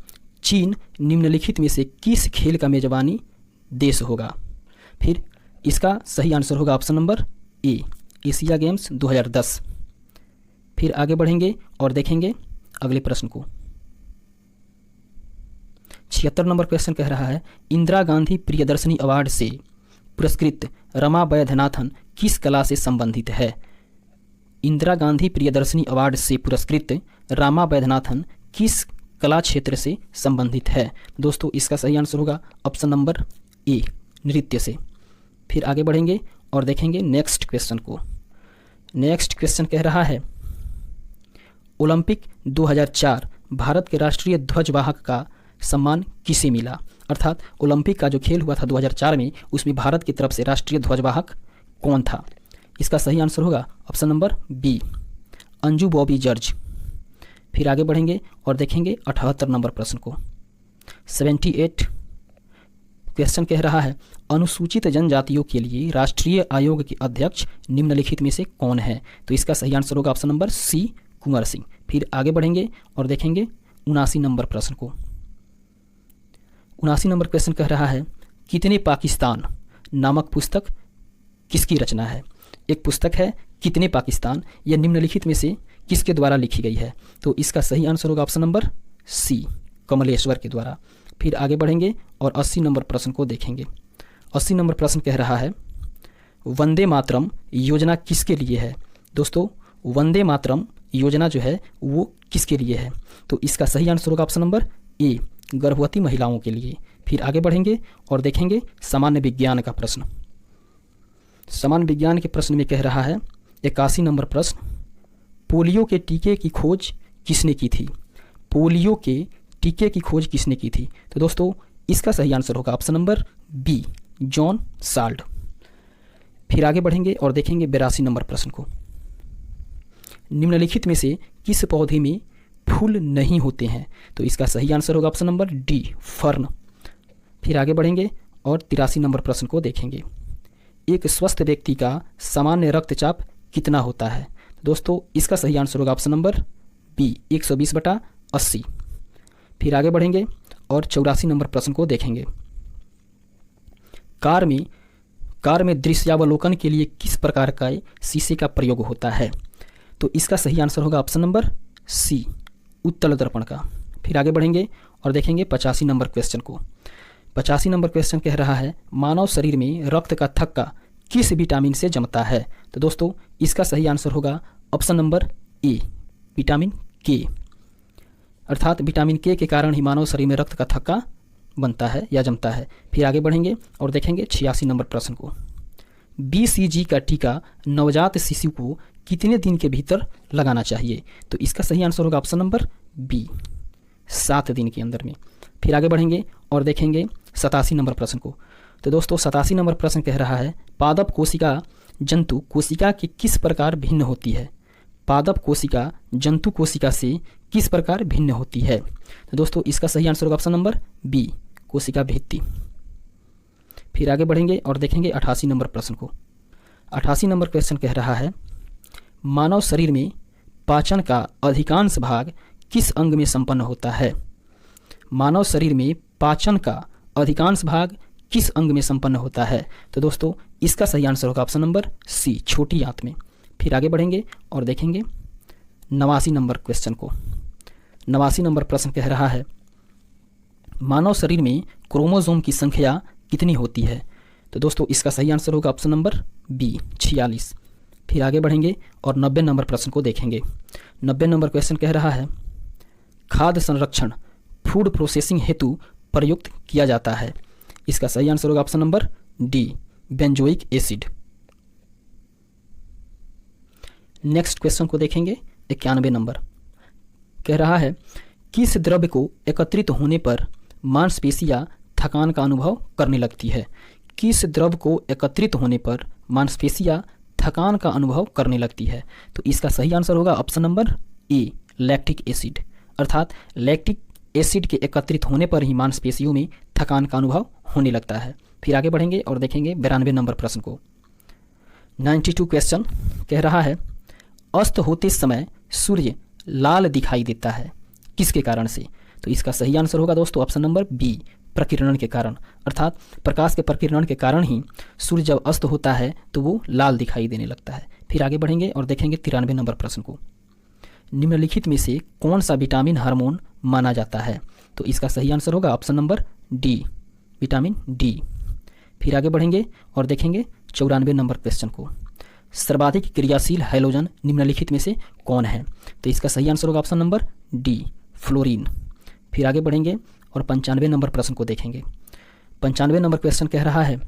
चीन निम्नलिखित में से किस खेल का मेजबानी देश होगा। फिर इसका सही आंसर होगा ऑप्शन नंबर ए, एशिया गेम्स 2010। फिर आगे बढ़ेंगे और देखेंगे अगले प्रश्न को। 76 नंबर क्वेश्चन कह रहा है इंदिरा गांधी प्रियदर्शनी अवार्ड से पुरस्कृत रमा वैद्यनाथन किस कला से संबंधित है। इंदिरा गांधी प्रियदर्शनी अवार्ड से पुरस्कृत रमा वैद्यनाथन किस कला क्षेत्र से संबंधित है। दोस्तों इसका सही आंसर होगा ऑप्शन नंबर ए, नृत्य से। फिर आगे बढ़ेंगे और देखेंगे नेक्स्ट क्वेश्चन को। नेक्स्ट क्वेश्चन कह रहा है ओलंपिक 2004 भारत के राष्ट्रीय ध्वजवाहक का सम्मान किसे मिला। अर्थात ओलंपिक का जो खेल हुआ था 2004 में, उसमें भारत की तरफ से राष्ट्रीय ध्वजवाहक कौन था। इसका सही आंसर होगा option number B, Anju Bobby George. फिर आगे बढ़ेंगे और देखेंगे 78 नंबर प्रश्न को। 78 क्वेश्चन कह रहा है अनुसूचित जनजातियों के लिए राष्ट्रीय आयोग के अध्यक्ष निम्नलिखित में से कौन है। तो इसका सही आंसर होगा ऑप्शन नंबर सी, कुंवर सिंह। फिर आगे बढ़ेंगे और देखेंगे 79 नंबर प्रश्न को। 79 नंबर क्वेश्चन कह रहा है कितने पाकिस्तान नामक पुस्तक किसकी रचना है। एक पुस्तक है कितने पाकिस्तान, यह निम्नलिखित में से किसके द्वारा लिखी गई है। तो इसका सही आंसर होगा ऑप्शन नंबर सी, कमलेश्वर के द्वारा। फिर आगे बढ़ेंगे और 80 नंबर प्रश्न को देखेंगे। 80 नंबर प्रश्न कह रहा है वंदे मातरम योजना किसके लिए है। दोस्तों वंदे मातरम योजना जो है वो किसके लिए है। तो इसका सही आंसर होगा ऑप्शन नंबर ए, गर्भवती महिलाओं के लिए। फिर आगे बढ़ेंगे और देखेंगे सामान्य विज्ञान का प्रश्न। सामान्य विज्ञान के प्रश्न में कह रहा है 81 नंबर प्रश्न पोलियो के टीके की खोज किसने की थी। पोलियो के टीके की खोज किसने की थी। तो दोस्तों इसका सही आंसर होगा option number B, John Salt. फिर आगे बढ़ेंगे और देखेंगे 82 नंबर प्रश्न को। निम्नलिखित में से किस पौधे में फूल नहीं होते हैं। तो इसका सही आंसर होगा ऑप्शन नंबर डी, फर्न। फिर आगे बढ़ेंगे और 83 नंबर प्रश्न को देखेंगे एक स्वस्थ व्यक्ति का सामान्य रक्तचाप कितना होता है। दोस्तों इसका सही आंसर होगा ऑप्शन नंबर बी, 120/80। फिर आगे बढ़ेंगे और 84 नंबर प्रश्न को देखेंगे कार में दृश्यावलोकन के लिए किस प्रकार का शीशे का प्रयोग होता है। तो इसका सही आंसर होगा ऑप्शन नंबर सी, उत्तल दर्पण का। फिर आगे बढ़ेंगे और देखेंगे 85 नंबर क्वेश्चन को। 85 नंबर क्वेश्चन कह रहा है मानव शरीर में रक्त का थक्का किस विटामिन से जमता है। तो दोस्तों इसका सही आंसर होगा ऑप्शन नंबर ए, विटामिन के। अर्थात विटामिन के कारण ही मानव शरीर में रक्त का थक्का बनता है या जमता है। फिर आगे बढ़ेंगे और देखेंगे 86 नंबर प्रश्न को। BCG का टीका नवजात शिशु को कितने दिन के भीतर लगाना चाहिए। तो इसका सही आंसर होगा ऑप्शन नंबर बी, 7 दिन के अंदर में। फिर आगे बढ़ेंगे और देखेंगे 87 नंबर प्रश्न को। तो दोस्तों 87 नंबर प्रश्न कह रहा है पादप कोशिका जंतु कोशिका की किस प्रकार भिन्न होती है। पादप कोशिका जंतु कोशिका से किस प्रकार भिन्न होती है। तो दोस्तों इसका सही आंसर होगा ऑप्शन नंबर बी, कोशिका भित्ति। फिर आगे बढ़ेंगे और देखेंगे 88 नंबर प्रश्न को। 88 नंबर क्वेश्चन कह रहा है मानव शरीर में पाचन का अधिकांश भाग किस अंग में संपन्न होता है। मानव शरीर में पाचन का अधिकांश भाग किस अंग में संपन्न होता है। तो दोस्तों इसका सही आंसर होगा ऑप्शन नंबर सी, छोटी आंत में। फिर आगे बढ़ेंगे और देखेंगे 89 नंबर क्वेश्चन को। 89 नंबर प्रश्न कह रहा है मानव शरीर में क्रोमोसोम की संख्या कितनी होती है। तो दोस्तों इसका सही आंसर होगा ऑप्शन नंबर बी, 46। फिर आगे बढ़ेंगे और 90 नंबर प्रश्न को देखेंगे। 90 नंबर क्वेश्चन कह रहा है खाद्य संरक्षण फूड प्रोसेसिंग हेतु प्रयुक्त किया जाता है। इसका सही आंसर होगा option number D, benzoic acid. Next question को देखेंगे 91 नंबर कह रहा है किस द्रव्य को एकत्रित होने पर मांसपेशियां थकान का अनुभव करने लगती है। किस द्रव्य को एकत्रित होने पर मांसपेशियां थकान का अनुभव करने लगती है। तो इसका सही आंसर होगा ऑप्शन नंबर ए, लैक्टिक एसिड। अर्थात लैक्टिक एसिड के एकत्रित होने पर ही मांसपेशियों में थकान का अनुभव होने लगता है। फिर आगे बढ़ेंगे और देखेंगे 92 नंबर प्रश्न को। 92 क्वेश्चन कह रहा है अस्त होते समय सूर्य लाल दिखाई देता है, किसके कारण से? तो इसका सही आंसर होगा दोस्तों ऑप्शन नंबर बी, प्रकीर्णन के कारण। अर्थात प्रकाश के प्रकीर्णन के कारण ही सूर्य जब अस्त होता है तो वो लाल दिखाई देने लगता है। फिर आगे बढ़ेंगे और देखेंगे 93 नंबर प्रश्न को। निम्नलिखित में से कौन सा विटामिन हार्मोन माना जाता है? तो इसका सही आंसर होगा option number D, vitamin D. फिर आगे बढ़ेंगे और देखेंगे 94 नंबर क्वेश्चन को। सर्वाधिक क्रियाशील हैलोजन निम्नलिखित में से कौन है? तो इसका सही आंसर होगा ऑप्शन नंबर डी, फ्लोरीन। फिर आगे बढ़ेंगे और 95 नंबर प्रश्न को देखेंगे। 95 नंबर क्वेश्चन कह रहा है,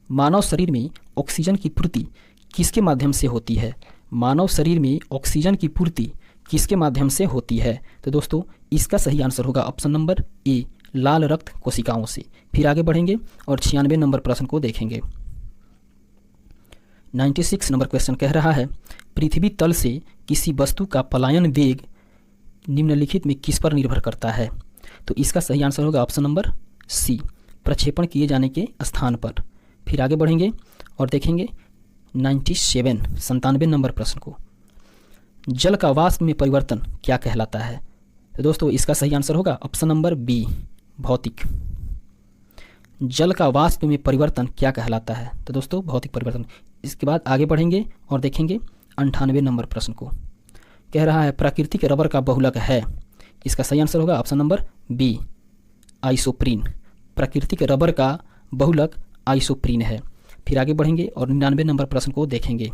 मानव शरीर में ऑक्सीजन की पूर्ति किसके माध्यम से होती है? मानव शरीर में ऑक्सीजन की पूर्ति किसके माध्यम से होती है? तो दोस्तों इसका सही आंसर होगा ऑप्शन नंबर ए, लाल रक्त कोशिकाओं से। फिर आगे बढ़ेंगे और 96 नंबर प्रश्न को देखेंगे। 96 नंबर क्वेश्चन कह रहा है, पृथ्वी तल से किसी वस्तु का पलायन वेग निम्नलिखित में किस पर निर्भर करता है? तो इसका सही आंसर होगा ऑप्शन नंबर सी, प्रक्षेपण किए जाने के स्थान पर। फिर आगे बढ़ेंगे और देखेंगे 97 नंबर प्रश्न को। जल का वाष्प में परिवर्तन क्या कहलाता है? तो दोस्तों इसका सही आंसर होगा ऑप्शन नंबर बी, भौतिक। जल का वाष्प में परिवर्तन क्या कहलाता है? तो दोस्तों भौतिक परिवर्तन। इसके बाद आगे बढ़ेंगे और देखेंगे 98 नंबर प्रश्न को। कह रहा है, प्राकृतिक रबर का बहुलक है। इसका सही आंसर होगा ऑप्शन नंबर बी, आइसोप्रीन। प्राकृतिक रबर का बहुलक आइसोप्रीन है। फिर आगे बढ़ेंगे और 99 नंबर प्रश्न को देखेंगे।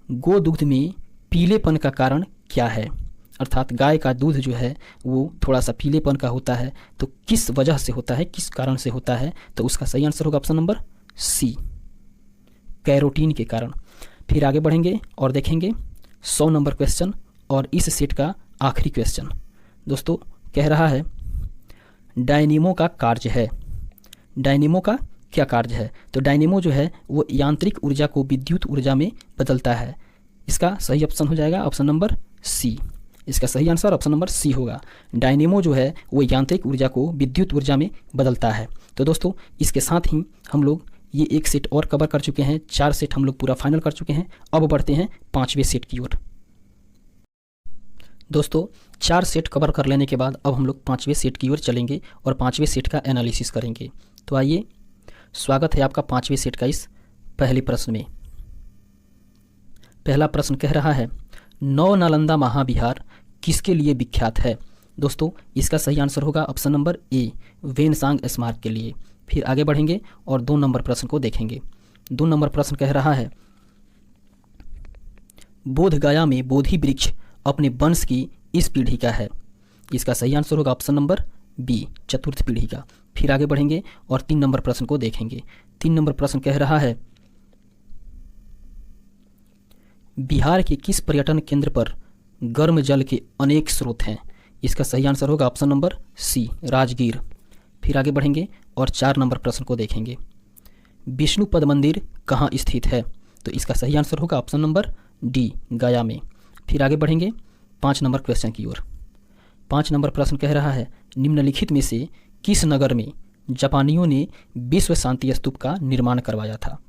गोदुग्ध में पीलेपन का कारण क्या है? अर्थात गाय का दूध जो है वो थोड़ा सा पीलेपन का होता है, तो किस वजह से होता है, किस कारण से होता है? तो उसका सही आंसर होगा ऑप्शन नंबर सी, कैरोटीन के कारण। फिर आगे बढ़ेंगे और देखेंगे 100 नंबर क्वेश्चन और इस सेट का आखिरी क्वेश्चन। दोस्तों कह रहा है, डायनेमो का कार्य है। डायनेमो का क्या कार्य है? तो डायनेमो जो है वो यांत्रिक ऊर्जा को विद्युत ऊर्जा में बदलता है। इसका सही ऑप्शन हो जाएगा ऑप्शन नंबर सी। इसका सही आंसर ऑप्शन नंबर सी होगा। डायनेमो जो है वो यांत्रिक ऊर्जा को विद्युत ऊर्जा में बदलता है। तो दोस्तों इसके साथ ही हम लोग ये एक सेट और कवर कर चुके हैं, 4 सेट हम लोग पूरा फाइनल कर चुके हैं। अब बढ़ते हैं 5वें सेट की ओर। दोस्तों 4 सेट कवर कर लेने के बाद अब हम लोग 5वें सेट की ओर चलेंगे और 5वें सेट का एनालिसिस करेंगे। तो आइए, स्वागत है आपका 5वें सेट का इस पहले प्रश्न में। पहला प्रश्न कह रहा है, नौ नालंदा महाविहार किसके लिए विख्यात है? दोस्तों इसका सही आंसर होगा ऑप्शन नंबर ए, वेनसांग स्मारक के लिए। फिर आगे बढ़ेंगे और 2 नंबर प्रश्न को देखेंगे। 2 नंबर प्रश्न कह रहा है, बोध गया में बोधि वृक्ष अपने वंश की इस पीढ़ी का है। इसका सही आंसर होगा ऑप्शन नंबर बी, चतुर्थ पीढ़ी का। फिर आगे बढ़ेंगे और 3 नंबर प्रश्न को देखेंगे। 3 नंबर प्रश्न कह रहा है, बिहार के किस पर्यटन केंद्र पर गर्म जल के अनेक स्रोत हैं? इसका सही आंसर होगा ऑप्शन नंबर सी, राजगीर। फिर आगे बढ़ेंगे और 4 नंबर प्रश्न को देखेंगे। विष्णुपद मंदिर कहाँ स्थित है? तो इसका सही आंसर होगा ऑप्शन नंबर डी, गया में। फिर आगे बढ़ेंगे 5 नंबर क्वेश्चन की ओर। 5 नंबर प्रश्न कह रहा है, निम्नलिखित में से किस नगर में जापानियों ने विश्व शांति स्तूप का निर्माण करवाया था?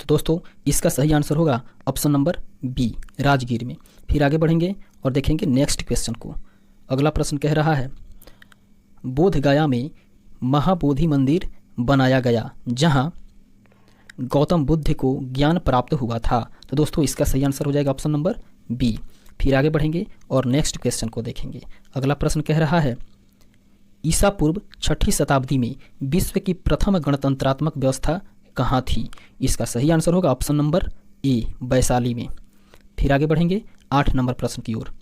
तो दोस्तों इसका सही आंसर होगा ऑप्शन नंबर बी, राजगीर में। फिर आगे बढ़ेंगे और देखेंगे नेक्स्ट क्वेश्चन को। अगला प्रश्न कह रहा है, बोध गया में महाबोधि मंदिर बनाया गया जहां गौतम बुद्ध को ज्ञान प्राप्त हुआ था। तो दोस्तों इसका सही आंसर हो जाएगा ऑप्शन नंबर बी। फिर आगे बढ़ेंगे और नेक्स्ट क्वेश्चन को देखेंगे। अगला प्रश्न कह रहा है, ईसा पूर्व 6ठी शताब्दी में विश्व की प्रथम गणतंत्रात्मक व्यवस्था कहाँ थी? इसका सही आंसर होगा ऑप्शन नंबर ए, वैशाली में। फिर आगे बढ़ेंगे 8 नंबर प्रश्न की ओर।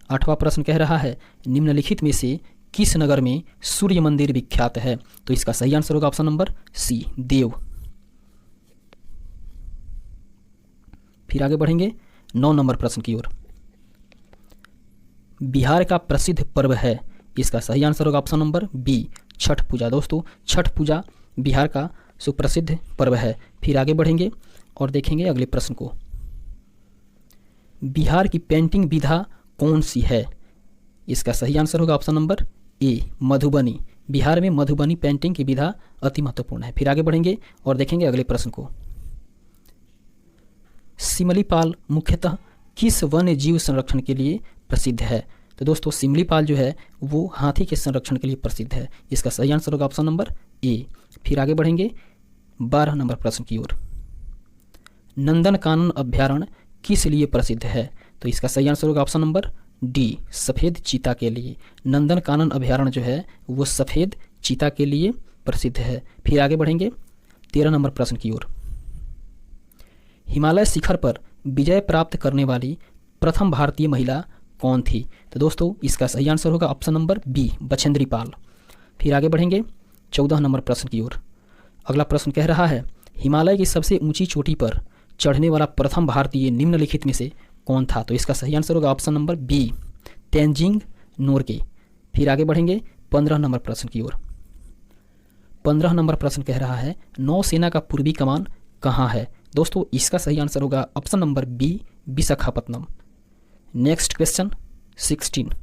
8वां प्रश्न कह रहा है, निम्नलिखित में से किस नगर में सूर्य मंदिर विख्यात है? तो इसका सही आंसर होगा ऑप्शन नंबर सी, देव। फिर आगे बढ़ेंगे 9 नंबर प्रश्न की ओर। बिहार का प्रसिद्ध पर्व है। इसका सही आंसर होगा ऑप्शन नंबर बी, छठ पूजा। दोस्तों छठ पूजा बिहार का सुप्रसिद्ध पर्व है। फिर आगे बढ़ेंगे और देखेंगे अगले प्रश्न को। बिहार की पेंटिंग विधा कौन सी है? इसका सही आंसर होगा ऑप्शन नंबर ए, मधुबनी। बिहार में मधुबनी पेंटिंग की विधा अति महत्वपूर्ण है। फिर आगे बढ़ेंगे और देखेंगे अगले प्रश्न को। सिमलीपाल मुख्यतः किस वन्य जीव संरक्षण के लिए प्रसिद्ध है? तो दोस्तों सिमलीपाल जो है वो हाथी के संरक्षण के लिए प्रसिद्ध है। इसका सही आंसर होगा ऑप्शन नंबर ए। फिर आगे बढ़ेंगे 12 नंबर प्रश्न की ओर। नंदनकानन अभ्यारण्य किस लिए प्रसिद्ध है? तो इसका सही आंसर होगा ऑप्शन नंबर डी, सफ़ेद चीता के लिए। नंदनकानन अभ्यारण्य जो है वो सफ़ेद चीता के लिए प्रसिद्ध है। फिर आगे बढ़ेंगे 13 नंबर प्रश्न की ओर। हिमालय शिखर पर विजय प्राप्त करने वाली प्रथम भारतीय महिला कौन थी? तो दोस्तों इसका सही आंसर होगा option number B, Bachendri Pal. फिर आगे बढ़ेंगे 14 नंबर प्रश्न की ओर। अगला प्रश्न कह रहा है हिमालय की सबसे ऊंची चोटी पर चढ़ने वाला प्रथम भारतीय निम्नलिखित में से कौन था? तो इसका सही आंसर होगा option number B, Tenzing Norgay. फिर आगे बढ़ेंगे 15 नंबर प्रश्न की ओर। 15 नंबर प्रश्न कह रहा है नौसेना का पूर्वी कमान कहाँ है? दोस्तों इसका सही आंसर होगा option number B, Visakhapatnam. Next question 16।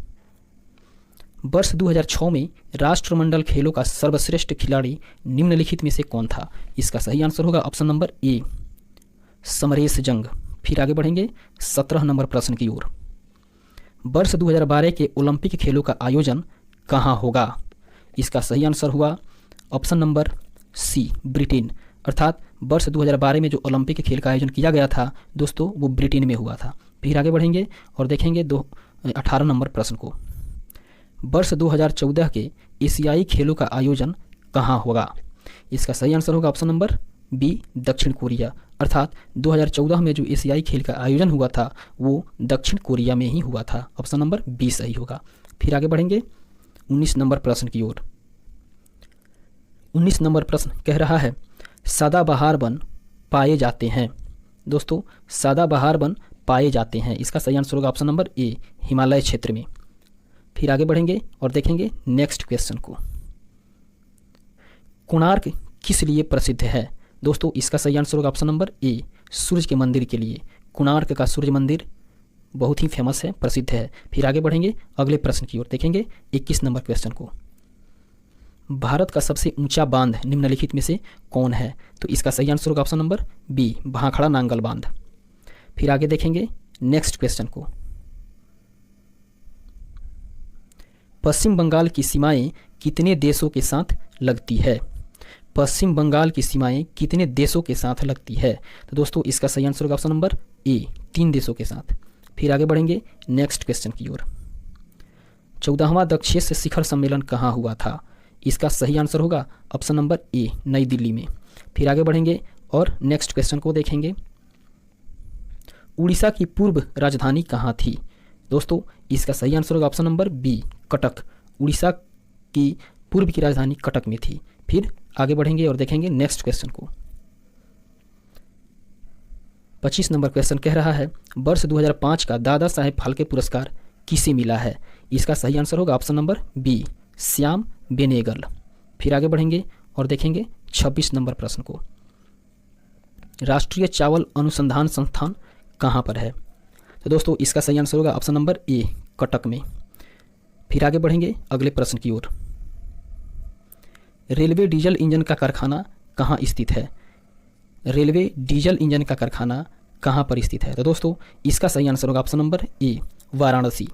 वर्ष 2006 में राष्ट्रमंडल खेलों का सर्वश्रेष्ठ खिलाड़ी निम्नलिखित में से कौन था? इसका सही आंसर होगा ऑप्शन नंबर ए, समरेश जंग। फिर आगे बढ़ेंगे 17 नंबर प्रश्न की ओर। वर्ष 2012 के ओलंपिक खेलों का आयोजन कहाँ होगा? इसका सही आंसर हुआ ऑप्शन नंबर सी, ब्रिटेन। अर्थात वर्ष 2012 में जो ओलंपिक खेल का आयोजन किया गया था दोस्तों वो ब्रिटेन में हुआ था। फिर आगे बढ़ेंगे और देखेंगे 18 नंबर प्रश्न को। वर्ष 2014 के एशियाई खेलों का आयोजन कहाँ होगा? इसका सही आंसर होगा ऑप्शन नंबर बी, दक्षिण कोरिया। अर्थात 2014 में जो एशियाई खेल का आयोजन हुआ था वो दक्षिण कोरिया में ही हुआ था। ऑप्शन नंबर बी सही होगा। फिर आगे बढ़ेंगे 19 नंबर प्रश्न की ओर। 19 नंबर प्रश्न कह रहा है सदाबहार वन पाए जाते हैं। दोस्तों सदाबहार वन पाए जाते हैं, इसका सही आंसर होगा ऑप्शन नंबर ए, हिमालय क्षेत्र में। फिर आगे बढ़ेंगे और देखेंगे नेक्स्ट क्वेश्चन को। कोणार्क किस लिए प्रसिद्ध है? दोस्तों इसका सही आंसर होगा ऑप्शन नंबर ए, सूर्य के मंदिर के लिए। कोणार्क का सूर्य मंदिर बहुत ही फेमस है, प्रसिद्ध है। फिर आगे बढ़ेंगे अगले प्रश्न की ओर, देखेंगे 21 नंबर क्वेश्चन को। भारत का सबसे ऊंचा बांध निम्नलिखित में से कौन है? तो इसका सही आंसर होगा option number B, Bhakra Nangal बांध। फिर आगे देखेंगे नेक्स्ट क्वेश्चन को। पश्चिम बंगाल की सीमाएं कितने देशों के साथ लगती है? पश्चिम बंगाल की सीमाएं कितने देशों के साथ लगती है? तो दोस्तों इसका सही आंसर होगा ऑप्शन नंबर ए, 3 देशों के साथ। फिर आगे बढ़ेंगे नेक्स्ट क्वेश्चन की ओर। 14वां दक्षेश शिखर सम्मेलन कहाँ हुआ था? इसका सही आंसर होगा ऑप्शन नंबर ए, नई दिल्ली में। फिर आगे बढ़ेंगे और नेक्स्ट क्वेश्चन को देखेंगे। उड़ीसा की पूर्व राजधानी कहाँ थी? दोस्तों इसका सही आंसर होगा option number B, Cuttack. Orissa की पूर्व की राजधानी कटक में थी। फिर आगे बढ़ेंगे और देखेंगे नेक्स्ट क्वेश्चन को। 25 नंबर क्वेश्चन कह रहा है वर्ष 2005 का दादा साहेब फाल्के पुरस्कार किसे मिला है? इसका सही आंसर होगा option number B, Shyam Benegal. फिर आगे बढ़ेंगे और देखेंगे 26 नंबर प्रश्न को। राष्ट्रीय चावल अनुसंधान संस्थान कहाँ पर है? तो दोस्तों इसका सही आंसर होगा ऑप्शन नंबर ए, कटक में। फिर आगे बढ़ेंगे अगले प्रश्न की ओर। रेलवे डीजल इंजन का कारखाना कहाँ स्थित है? रेलवे डीजल इंजन का कारखाना कहाँ पर स्थित है? तो दोस्तों इसका सही आंसर होगा ऑप्शन नंबर ए, वाराणसी।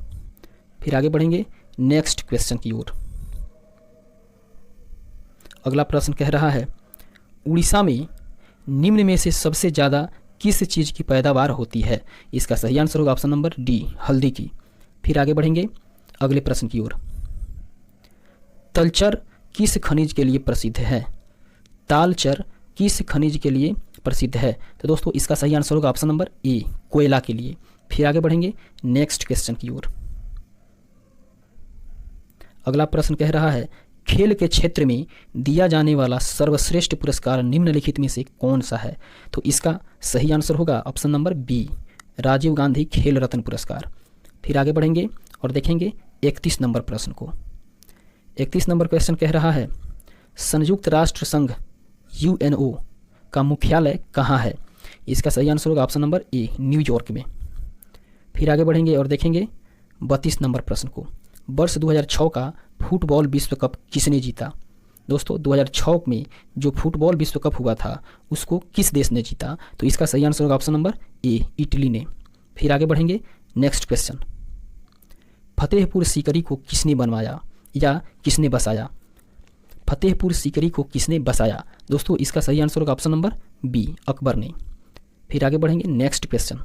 फिर आगे बढ़ेंगे नेक्स्ट क्वेश्चन की ओर। अगला प्रश्न कह रहा है उड़ीसा में निम्न में से सबसे ज़्यादा किस चीज़ की पैदावार होती है? इसका सही आंसर होगा ऑप्शन नंबर डी, हल्दी की। फिर आगे बढ़ेंगे अगले प्रश्न की ओर। तलचर किस खनिज के लिए प्रसिद्ध है? तालचर किस खनिज के लिए प्रसिद्ध है? तो दोस्तों इसका सही आंसर होगा ऑप्शन नंबर ए, कोयला के लिए। फिर आगे बढ़ेंगे नेक्स्ट क्वेश्चन की ओर। अगला प्रश्न कह रहा है खेल के क्षेत्र में दिया जाने वाला सर्वश्रेष्ठ पुरस्कार निम्नलिखित में से कौन सा है? तो इसका सही आंसर होगा option number B, Rajiv Gandhi Khel Ratna पुरस्कार। फिर आगे बढ़ेंगे और देखेंगे 31 नंबर प्रश्न को। 31 नंबर क्वेश्चन कह रहा है संयुक्त राष्ट्र संघ यूएनओ का मुख्यालय कहाँ है? इसका सही आंसर होगा ऑप्शन नंबर ए, न्यूयॉर्क में। फिर आगे बढ़ेंगे और देखेंगे 32 नंबर प्रश्न को। वर्ष 2006 का फुटबॉल विश्व कप किसने जीता? दोस्तों 2006 में जो फुटबॉल विश्व कप हुआ था उसको किस देश ने जीता? तो इसका सही आंसर होगा ऑप्शन नंबर ए, इटली ने। फिर आगे बढ़ेंगे नेक्स्ट क्वेश्चन, फतेहपुर सीकरी को किसने बनवाया या किसने बसाया? फतेहपुर सीकरी को किसने बसाया? दोस्तों इसका सही आंसर होगा ऑप्शन नंबर बी, अकबर ने। फिर आगे बढ़ेंगे नेक्स्ट क्वेश्चन,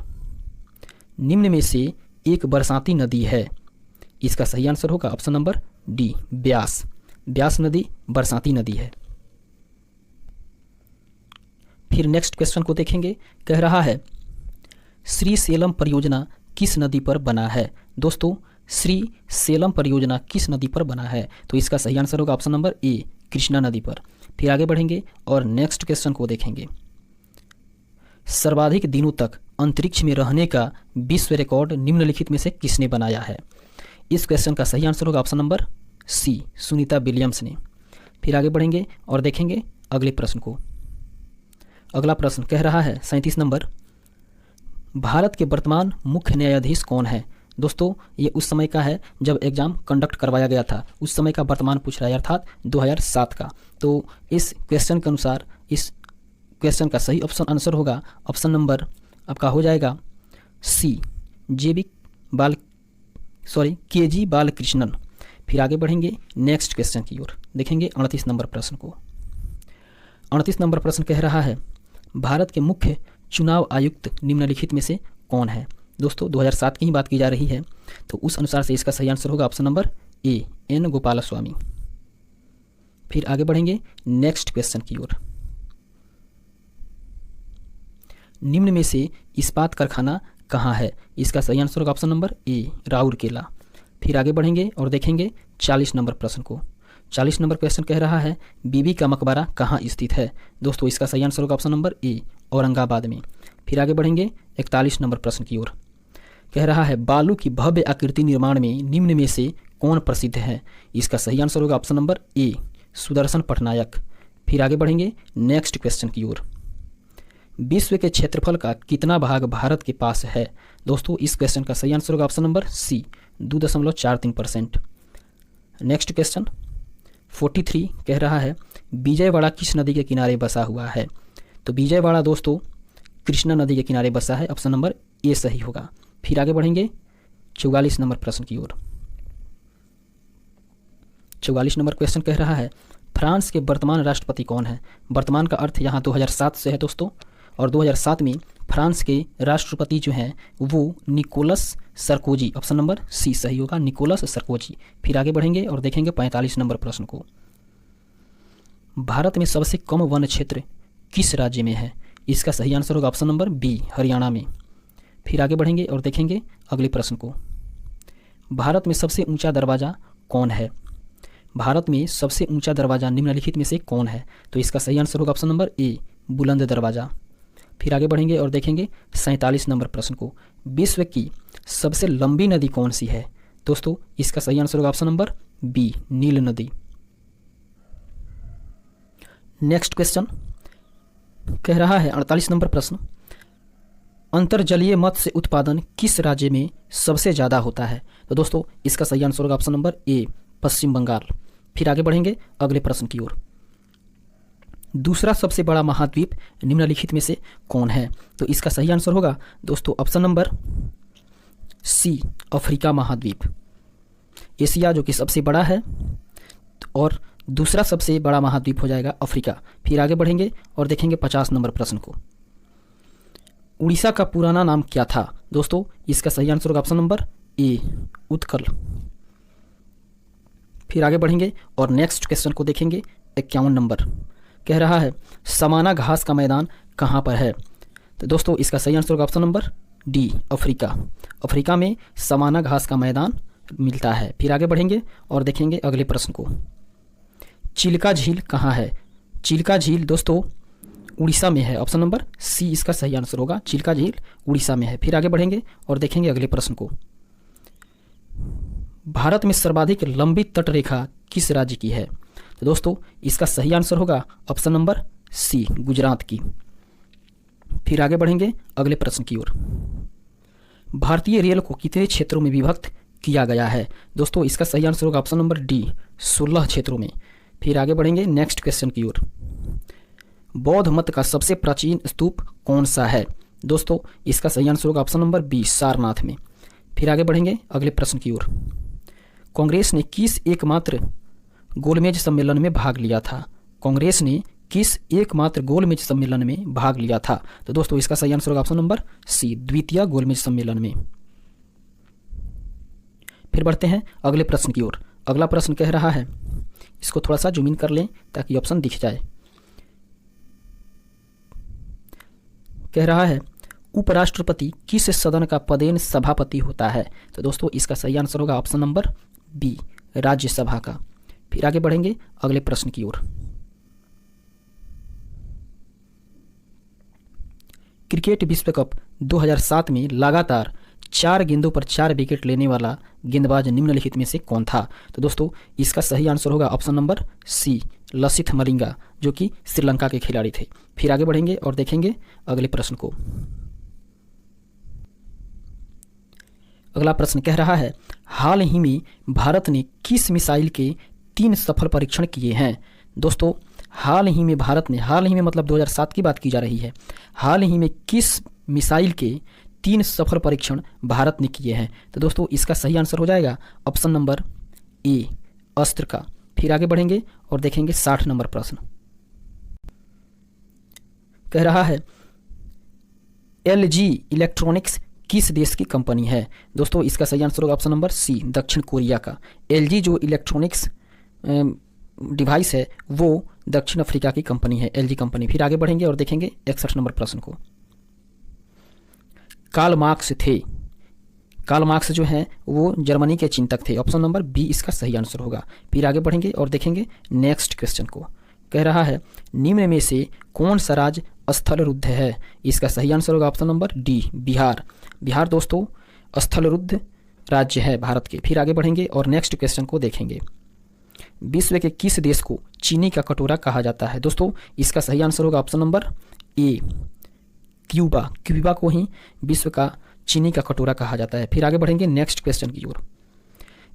निम्न में से एक बरसाती नदी है, इसका सही आंसर होगा option number D, Beas. Beas नदी बरसाती नदी है। फिर नेक्स्ट क्वेश्चन को देखेंगे, कह रहा है श्री सेलम परियोजना किस नदी पर बना है? दोस्तों श्री सेलम परियोजना किस नदी पर बना है? तो इसका सही आंसर होगा ऑप्शन नंबर ए, कृष्णा नदी पर। फिर आगे बढ़ेंगे और नेक्स्ट क्वेश्चन को देखेंगे, सर्वाधिक दिनों तक अंतरिक्ष में रहने का विश्व रिकॉर्ड निम्नलिखित में से किसने बनाया है? इस क्वेश्चन का सही आंसर होगा option number C, Sunita Williams ने। फिर आगे बढ़ेंगे और देखेंगे अगले प्रश्न को। अगला प्रश्न कह रहा है 37 नंबर, भारत के वर्तमान मुख्य न्यायाधीश कौन है? दोस्तों ये उस समय का है जब एग्जाम कंडक्ट करवाया गया था, उस समय का वर्तमान पूछ रहा है, अर्थात 2007 का। तो इस क्वेश्चन के अनुसार इस क्वेश्चन का सही ऑप्शन आंसर होगा ऑप्शन नंबर आपका हो जाएगा सी, के.जी. बालकृष्णन। फिर आगे बढ़ेंगे नेक्स्ट क्वेश्चन की ओर, देखेंगे 38 नंबर प्रश्न को। 38 नंबर प्रश्न कह रहा है भारत के मुख्य चुनाव आयुक्त निम्नलिखित में से कौन है? दोस्तों 2007 की ही बात की जा रही है, तो उस अनुसार से इसका सही आंसर होगा option number A, N Gopalaswami. फिर आगे बढ़ेंगे नेक्स्ट क्वेश्चन की ओर, निम्न में से इस्पात कारखाना कहाँ है? इसका सही आंसर होगा ऑप्शन नंबर ए, राउरकेला। फिर आगे बढ़ेंगे और देखेंगे 40 नंबर प्रश्न को। 40 नंबर क्वेश्चन कह रहा है बीबी का मकबरा कहाँ स्थित है? दोस्तों इसका सही आंसर होगा ऑप्शन नंबर ए, औरंगाबाद में। फिर आगे बढ़ेंगे 41 नंबर प्रश्न की ओर, कह रहा है बालू की भव्य आकृति निर्माण में निम्न में से कौन प्रसिद्ध है? इसका सही आंसर होगा ऑप्शन नंबर ए, सुदर्शन पटनायक। फिर आगे बढ़ेंगे नेक्स्ट क्वेश्चन की ओर, विश्व के क्षेत्रफल का कितना भाग भारत के पास है? दोस्तों इस क्वेश्चन का सही आंसर होगा option number C, 2.43%। Next question 43 कह रहा है विजयवाड़ा किस नदी के किनारे बसा हुआ है? तो विजयवाड़ा दोस्तों कृष्णा नदी के किनारे बसा है, ऑप्शन नंबर ए सही होगा। फिर आगे बढ़ेंगे 44 नंबर प्रश्न की ओर। 44 नंबर क्वेश्चन कह रहा है फ्रांस के वर्तमान राष्ट्रपति कौन है? वर्तमान का अर्थ यहाँ 2007 से है दोस्तों, और 2007 में फ्रांस के राष्ट्रपति जो हैं वो Nicolas Sarkozy, option number C सही होगा, निकोलस सरकोजी। फिर आगे बढ़ेंगे और देखेंगे 45 नंबर प्रश्न को, भारत में सबसे कम वन क्षेत्र किस राज्य में है? इसका सही आंसर होगा ऑप्शन नंबर बी, हरियाणा में। फिर आगे बढ़ेंगे और देखेंगे अगले प्रश्न को, भारत में सबसे ऊंचा दरवाज़ा कौन है? भारत में सबसे ऊंचा दरवाज़ा निम्नलिखित में से कौन है? तो इसका सही आंसर होगा ऑप्शन नंबर ए, बुलंद दरवाज़ा। फिर आगे बढ़ेंगे और देखेंगे 47 नंबर प्रश्न को, विश्व की सबसे लंबी नदी कौन सी है? दोस्तों इसका सही आंसर होगा ऑप्शन नंबर बी, नील नदी। नेक्स्ट क्वेश्चन कह रहा है 48 नंबर प्रश्न, अंतर्जलीय मत्स्य उत्पादन किस राज्य में सबसे ज़्यादा होता है? तो दोस्तों इसका सही आंसर होगा ऑप्शन नंबर ए, पश्चिम बंगाल। फिर आगे बढ़ेंगे अगले प्रश्न की ओर, दूसरा सबसे बड़ा महाद्वीप निम्नलिखित में से कौन है? तो इसका सही आंसर होगा दोस्तों ऑप्शन नंबर सी, अफ्रीका महाद्वीप। एशिया जो कि सबसे बड़ा है और दूसरा सबसे बड़ा महाद्वीप हो जाएगा अफ्रीका। फिर आगे बढ़ेंगे और देखेंगे 50 नंबर प्रश्न को, उड़ीसा का पुराना नाम क्या था? दोस्तों इसका सही आंसर होगा ऑप्शन नंबर ए, उत्कल। फिर आगे बढ़ेंगे और नेक्स्ट क्वेश्चन को देखेंगे 51 नंबर, कह रहा है समाना घास का मैदान कहाँ पर है? तो दोस्तों इसका सही आंसर होगा option number D, Africa. Africa में समाना घास का मैदान मिलता है। फिर आगे बढ़ेंगे और देखेंगे अगले प्रश्न को, चिल्का झील कहाँ है? चिल्का झील दोस्तों उड़ीसा में है, ऑप्शन नंबर सी इसका सही आंसर होगा, चिल्का झील उड़ीसा में है। फिर आगे बढ़ेंगे और देखेंगे अगले प्रश्न को, भारत में सर्वाधिक लंबी तटरेखा किस राज्य की है? तो दोस्तों इसका सही आंसर होगा ऑप्शन नंबर सी, गुजरात की। फिर आगे बढ़ेंगे अगले प्रश्न की ओर, भारतीय रेल को कितने क्षेत्रों में विभक्त किया गया है? दोस्तों इसका सही आंसर होगा ऑप्शन नंबर डी, 16 क्षेत्रों में। फिर आगे बढ़ेंगे नेक्स्ट क्वेश्चन की ओर, बौद्ध मत का सबसे प्राचीन स्तूप कौन सा है? दोस्तों इसका सही आंसर होगा ऑप्शन नंबर बी, सारनाथ में। फिर आगे बढ़ेंगे अगले प्रश्न की ओर। कांग्रेस ने किस एकमात्र गोलमेज सम्मेलन में भाग लिया था? कांग्रेस ने किस एकमात्र गोलमेज सम्मेलन में भाग लिया था? तो दोस्तों इसका सही आंसर होगा ऑप्शन नंबर सी, द्वितीय गोलमेज सम्मेलन में। फिर बढ़ते हैं अगले प्रश्न की ओर। अगला प्रश्न कह रहा है, इसको थोड़ा सा जूम इन कर लें ताकि ऑप्शन दिख जाए। कह रहा है उपराष्ट्रपति किस सदन का पदेन सभापति होता है? तो दोस्तों इसका सही आंसर होगा ऑप्शन नंबर बी, राज्यसभा का। फिर आगे बढ़ेंगे अगले प्रश्न की ओर। क्रिकेट विश्व कप 2007 में लगातार 4 गेंदों पर 4 विकेट लेने वाला गेंदबाज निम्नलिखित में से कौन था? तो दोस्तों इसका सही आंसर होगा ऑप्शन नंबर सी, लसिथ मलिंगा, जो कि श्रीलंका के खिलाड़ी थे। फिर आगे बढ़ेंगे और देखेंगे अगले प्रश्न को। अगला प्रश्न कह रहा है, हाल ही में भारत ने किस मिसाइल के 3 सफल परीक्षण किए हैं? दोस्तों हाल ही में भारत ने, हाल ही में मतलब 2007 की बात की जा रही है, हाल ही में किस मिसाइल के 3 सफल परीक्षण भारत ने किए हैं? तो दोस्तों इसका सही आंसर हो जाएगा ऑप्शन नंबर ए, अस्त्र का। फिर आगे बढ़ेंगे और देखेंगे 60 नंबर प्रश्न। कह रहा है LG इलेक्ट्रॉनिक्स किस देश की कंपनी है? दोस्तों इसका सही आंसर होगा ऑप्शन नंबर सी, दक्षिण कोरिया का। LG जो इलेक्ट्रॉनिक्स डिवाइस है वो दक्षिण अफ्रीका की कंपनी है, LG कंपनी। फिर आगे बढ़ेंगे और देखेंगे 61 नंबर प्रश्न को। कार्ल मार्क्स थे, कार्ल मार्क्स जो है वो जर्मनी के चिंतक थे, ऑप्शन नंबर बी इसका सही आंसर होगा। फिर आगे बढ़ेंगे और देखेंगे नेक्स्ट क्वेश्चन को। कह रहा है निम्न में से कौन सा राज्य स्थलरुद्ध है? इसका सही आंसर होगा option number D, Bihar. Bihar दोस्तों स्थलरुद्ध राज्य है भारत के। फिर आगे बढ़ेंगे और नेक्स्ट क्वेश्चन को देखेंगे। विश्व के किस देश को चीनी का कटोरा कहा जाता है? दोस्तों इसका सही आंसर होगा ऑप्शन नंबर ए, क्यूबा। क्यूबा को ही विश्व का चीनी का कटोरा कहा जाता है। फिर आगे बढ़ेंगे नेक्स्ट क्वेश्चन की ओर।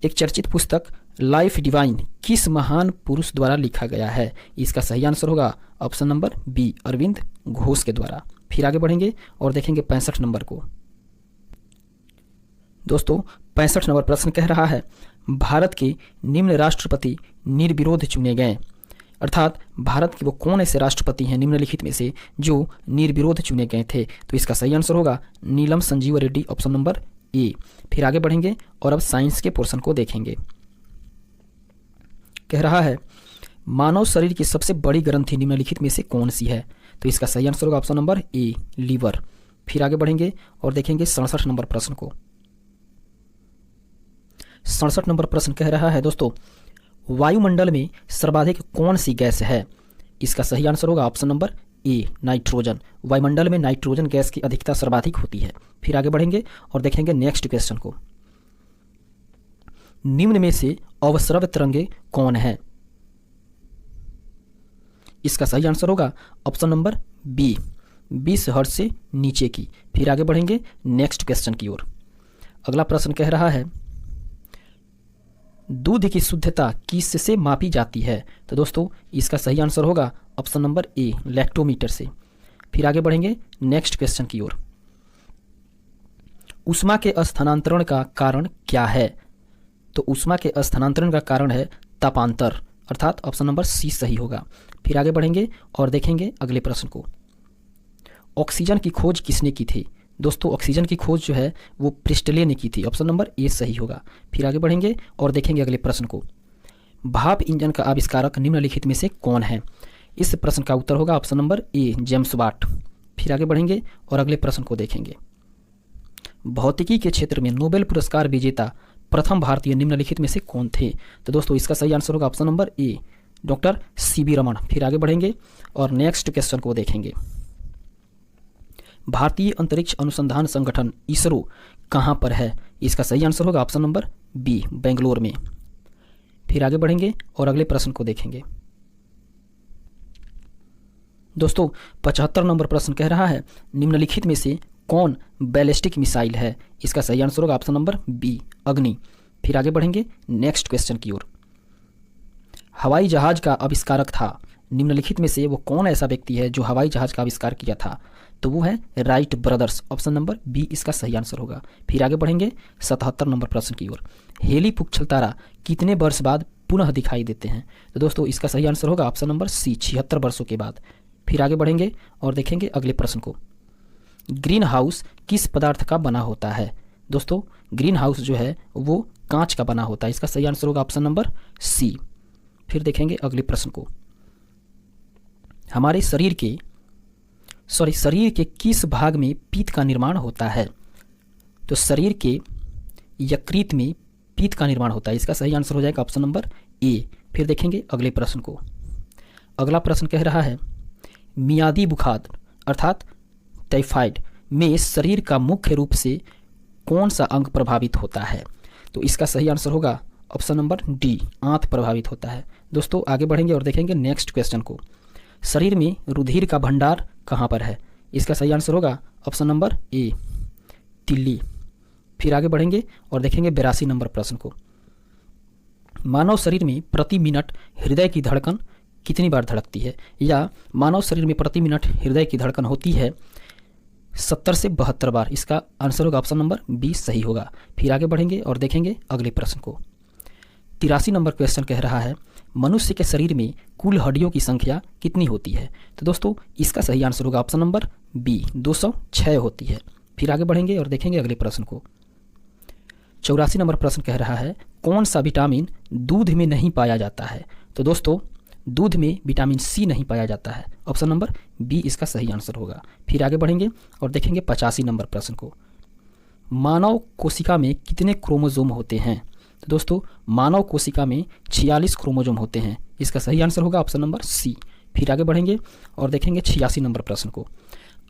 एक चर्चित पुस्तक लाइफ डिवाइन किस महान पुरुष द्वारा लिखा गया है? इसका सही आंसर होगा option number B, Aurobindo Ghosh के द्वारा। फिर आगे बढ़ेंगे और देखेंगे 65 नंबर को। दोस्तों 65 नंबर प्रश्न कह रहा है भारत के निम्न राष्ट्रपति निर्विरोध चुने गए, अर्थात भारत के वो कौन ऐसे राष्ट्रपति हैं निम्नलिखित में से जो निर्विरोध चुने गए थे? तो इसका सही आंसर होगा Neelam Sanjiva Reddy, option number A. फिर आगे बढ़ेंगे और अब साइंस के पोर्शन को देखेंगे। कह रहा है मानव शरीर की सबसे बड़ी ग्रंथि निम्नलिखित में से कौन सी है? तो इसका सही आंसर होगा ऑप्शन नंबर ए, लीवर। फिर आगे बढ़ेंगे और देखेंगे 67 नंबर प्रश्न को। 67 नंबर प्रश्न कह रहा है दोस्तों वायुमंडल में सर्वाधिक कौन सी गैस है? इसका सही आंसर होगा ऑप्शन नंबर ए, नाइट्रोजन। वायुमंडल में नाइट्रोजन गैस की अधिकता सर्वाधिक होती है। फिर आगे बढ़ेंगे और देखेंगे नेक्स्ट क्वेश्चन को। निम्न में से अवस्रव तरंगे कौन है? इसका सही आंसर होगा ऑप्शन नंबर बी, 20 हर्ट्ज से नीचे की। फिर आगे बढ़ेंगे नेक्स्ट क्वेश्चन की ओर। अगला प्रश्न कह रहा है दूध की शुद्धता किससे मापी जाती है? तो दोस्तों इसका सही आंसर होगा ऑप्शन नंबर ए, लैक्टोमीटर से। फिर आगे बढ़ेंगे नेक्स्ट क्वेश्चन की ओर। ऊष्मा के स्थानांतरण का कारण क्या है? तो ऊष्मा के स्थानांतरण का कारण है तापांतर, अर्थात ऑप्शन नंबर सी सही होगा। फिर आगे बढ़ेंगे और देखेंगे अगले प्रश्न को। ऑक्सीजन की खोज किसने की थी? दोस्तों ऑक्सीजन की खोज जो है वो प्रिस्टले ने की थी, ऑप्शन नंबर ए सही होगा। फिर आगे बढ़ेंगे और देखेंगे अगले प्रश्न को। भाप इंजन का आविष्कारक निम्नलिखित में से कौन है? इस प्रश्न का उत्तर होगा option number A, James Watt. फिर आगे बढ़ेंगे और अगले प्रश्न को देखेंगे। भौतिकी के क्षेत्र में नोबेल पुरस्कार विजेता प्रथम भारतीय निम्नलिखित में से कौन थे? तो दोस्तों इसका सही आंसर होगा ऑप्शन नंबर ए, डॉक्टर CB रमन। फिर आगे बढ़ेंगे और नेक्स्ट क्वेश्चन को देखेंगे। भारतीय अंतरिक्ष अनुसंधान संगठन इसरो कहां पर है? इसका सही आंसर होगा ऑप्शन नंबर बी, बेंगलोर में। फिर आगे बढ़ेंगे और अगले प्रश्न को देखेंगे। दोस्तों 75 नंबर प्रश्न कह रहा है निम्नलिखित में से कौन बैलिस्टिक मिसाइल है? इसका सही आंसर होगा ऑप्शन नंबर बी, अग्नि। फिर आगे बढ़ेंगे नेक्स्ट क्वेश्चन की ओर। हवाई जहाज का आविष्कारक था निम्नलिखित में से वो कौन ऐसा व्यक्ति है जो हवाई जहाज का आविष्कार किया था? तो वो है Wright brothers. Option number B इसका सही आंसर होगा। फिर आगे बढ़ेंगे 77 नंबर प्रश्न की ओर। हेली पुच्छल तारा कितने वर्ष बाद पुनः दिखाई देते हैं? तो दोस्तों इसका सही आंसर होगा ऑप्शन नंबर सी, 76 वर्षों के बाद। फिर आगे बढ़ेंगे और देखेंगे अगले प्रश्न को। ग्रीन हाउस किस पदार्थ का बना होता है? दोस्तों ग्रीन हाउस जो है वो कांच का बना होता है। इसका सही आंसर होगा ऑप्शन नंबर सी। फिर देखेंगे अगले प्रश्न को। हमारे शरीर के किस भाग में पीत का निर्माण होता है? तो शरीर के यकृत में पीत का निर्माण होता है। इसका सही आंसर हो जाएगा ऑप्शन नंबर ए। फिर देखेंगे अगले प्रश्न को। अगला प्रश्न कह रहा है मियादी बुखार अर्थात टाइफाइड में शरीर का मुख्य रूप से कौन सा अंग प्रभावित होता है? तो इसका सही आंसर होगा ऑप्शन नंबर डी, आंत प्रभावित होता है। दोस्तों आगे बढ़ेंगे और देखेंगे नेक्स्ट क्वेश्चन को। शरीर में रुधिर का भंडार कहाँ पर है? इसका सही आंसर होगा ऑप्शन नंबर ए, तिल्ली। फिर आगे बढ़ेंगे और देखेंगे 82 नंबर प्रश्न को। मानव शरीर में प्रति मिनट हृदय की धड़कन कितनी बार धड़कती है? या मानव शरीर में प्रति मिनट हृदय की धड़कन होती है 70 से 72 बार। इसका आंसर होगा ऑप्शन नंबर बी, सही होगा। फिर आगे बढ़ेंगे और देखेंगे अगले प्रश्न को। 83 नंबर क्वेश्चन कह रहा है मनुष्य के शरीर में कुल हड्डियों की संख्या कितनी होती है? तो दोस्तों इसका सही आंसर होगा ऑप्शन नंबर बी, 206 होती है। फिर आगे बढ़ेंगे और देखेंगे अगले प्रश्न को। 84 नंबर प्रश्न कह रहा है कौन सा विटामिन दूध में नहीं पाया जाता है? तो दोस्तों दूध में विटामिन सी नहीं पाया जाता है। ऑप्शन नंबर बी इसका सही आंसर होगा। फिर आगे बढ़ेंगे और देखेंगे 85 नंबर प्रश्न को। मानव कोशिका में कितने क्रोमोसोम होते हैं? तो दोस्तों मानव कोशिका में 46 क्रोमोसोम होते हैं। इसका सही आंसर होगा ऑप्शन नंबर सी। फिर आगे बढ़ेंगे और देखेंगे 86 नंबर प्रश्न को।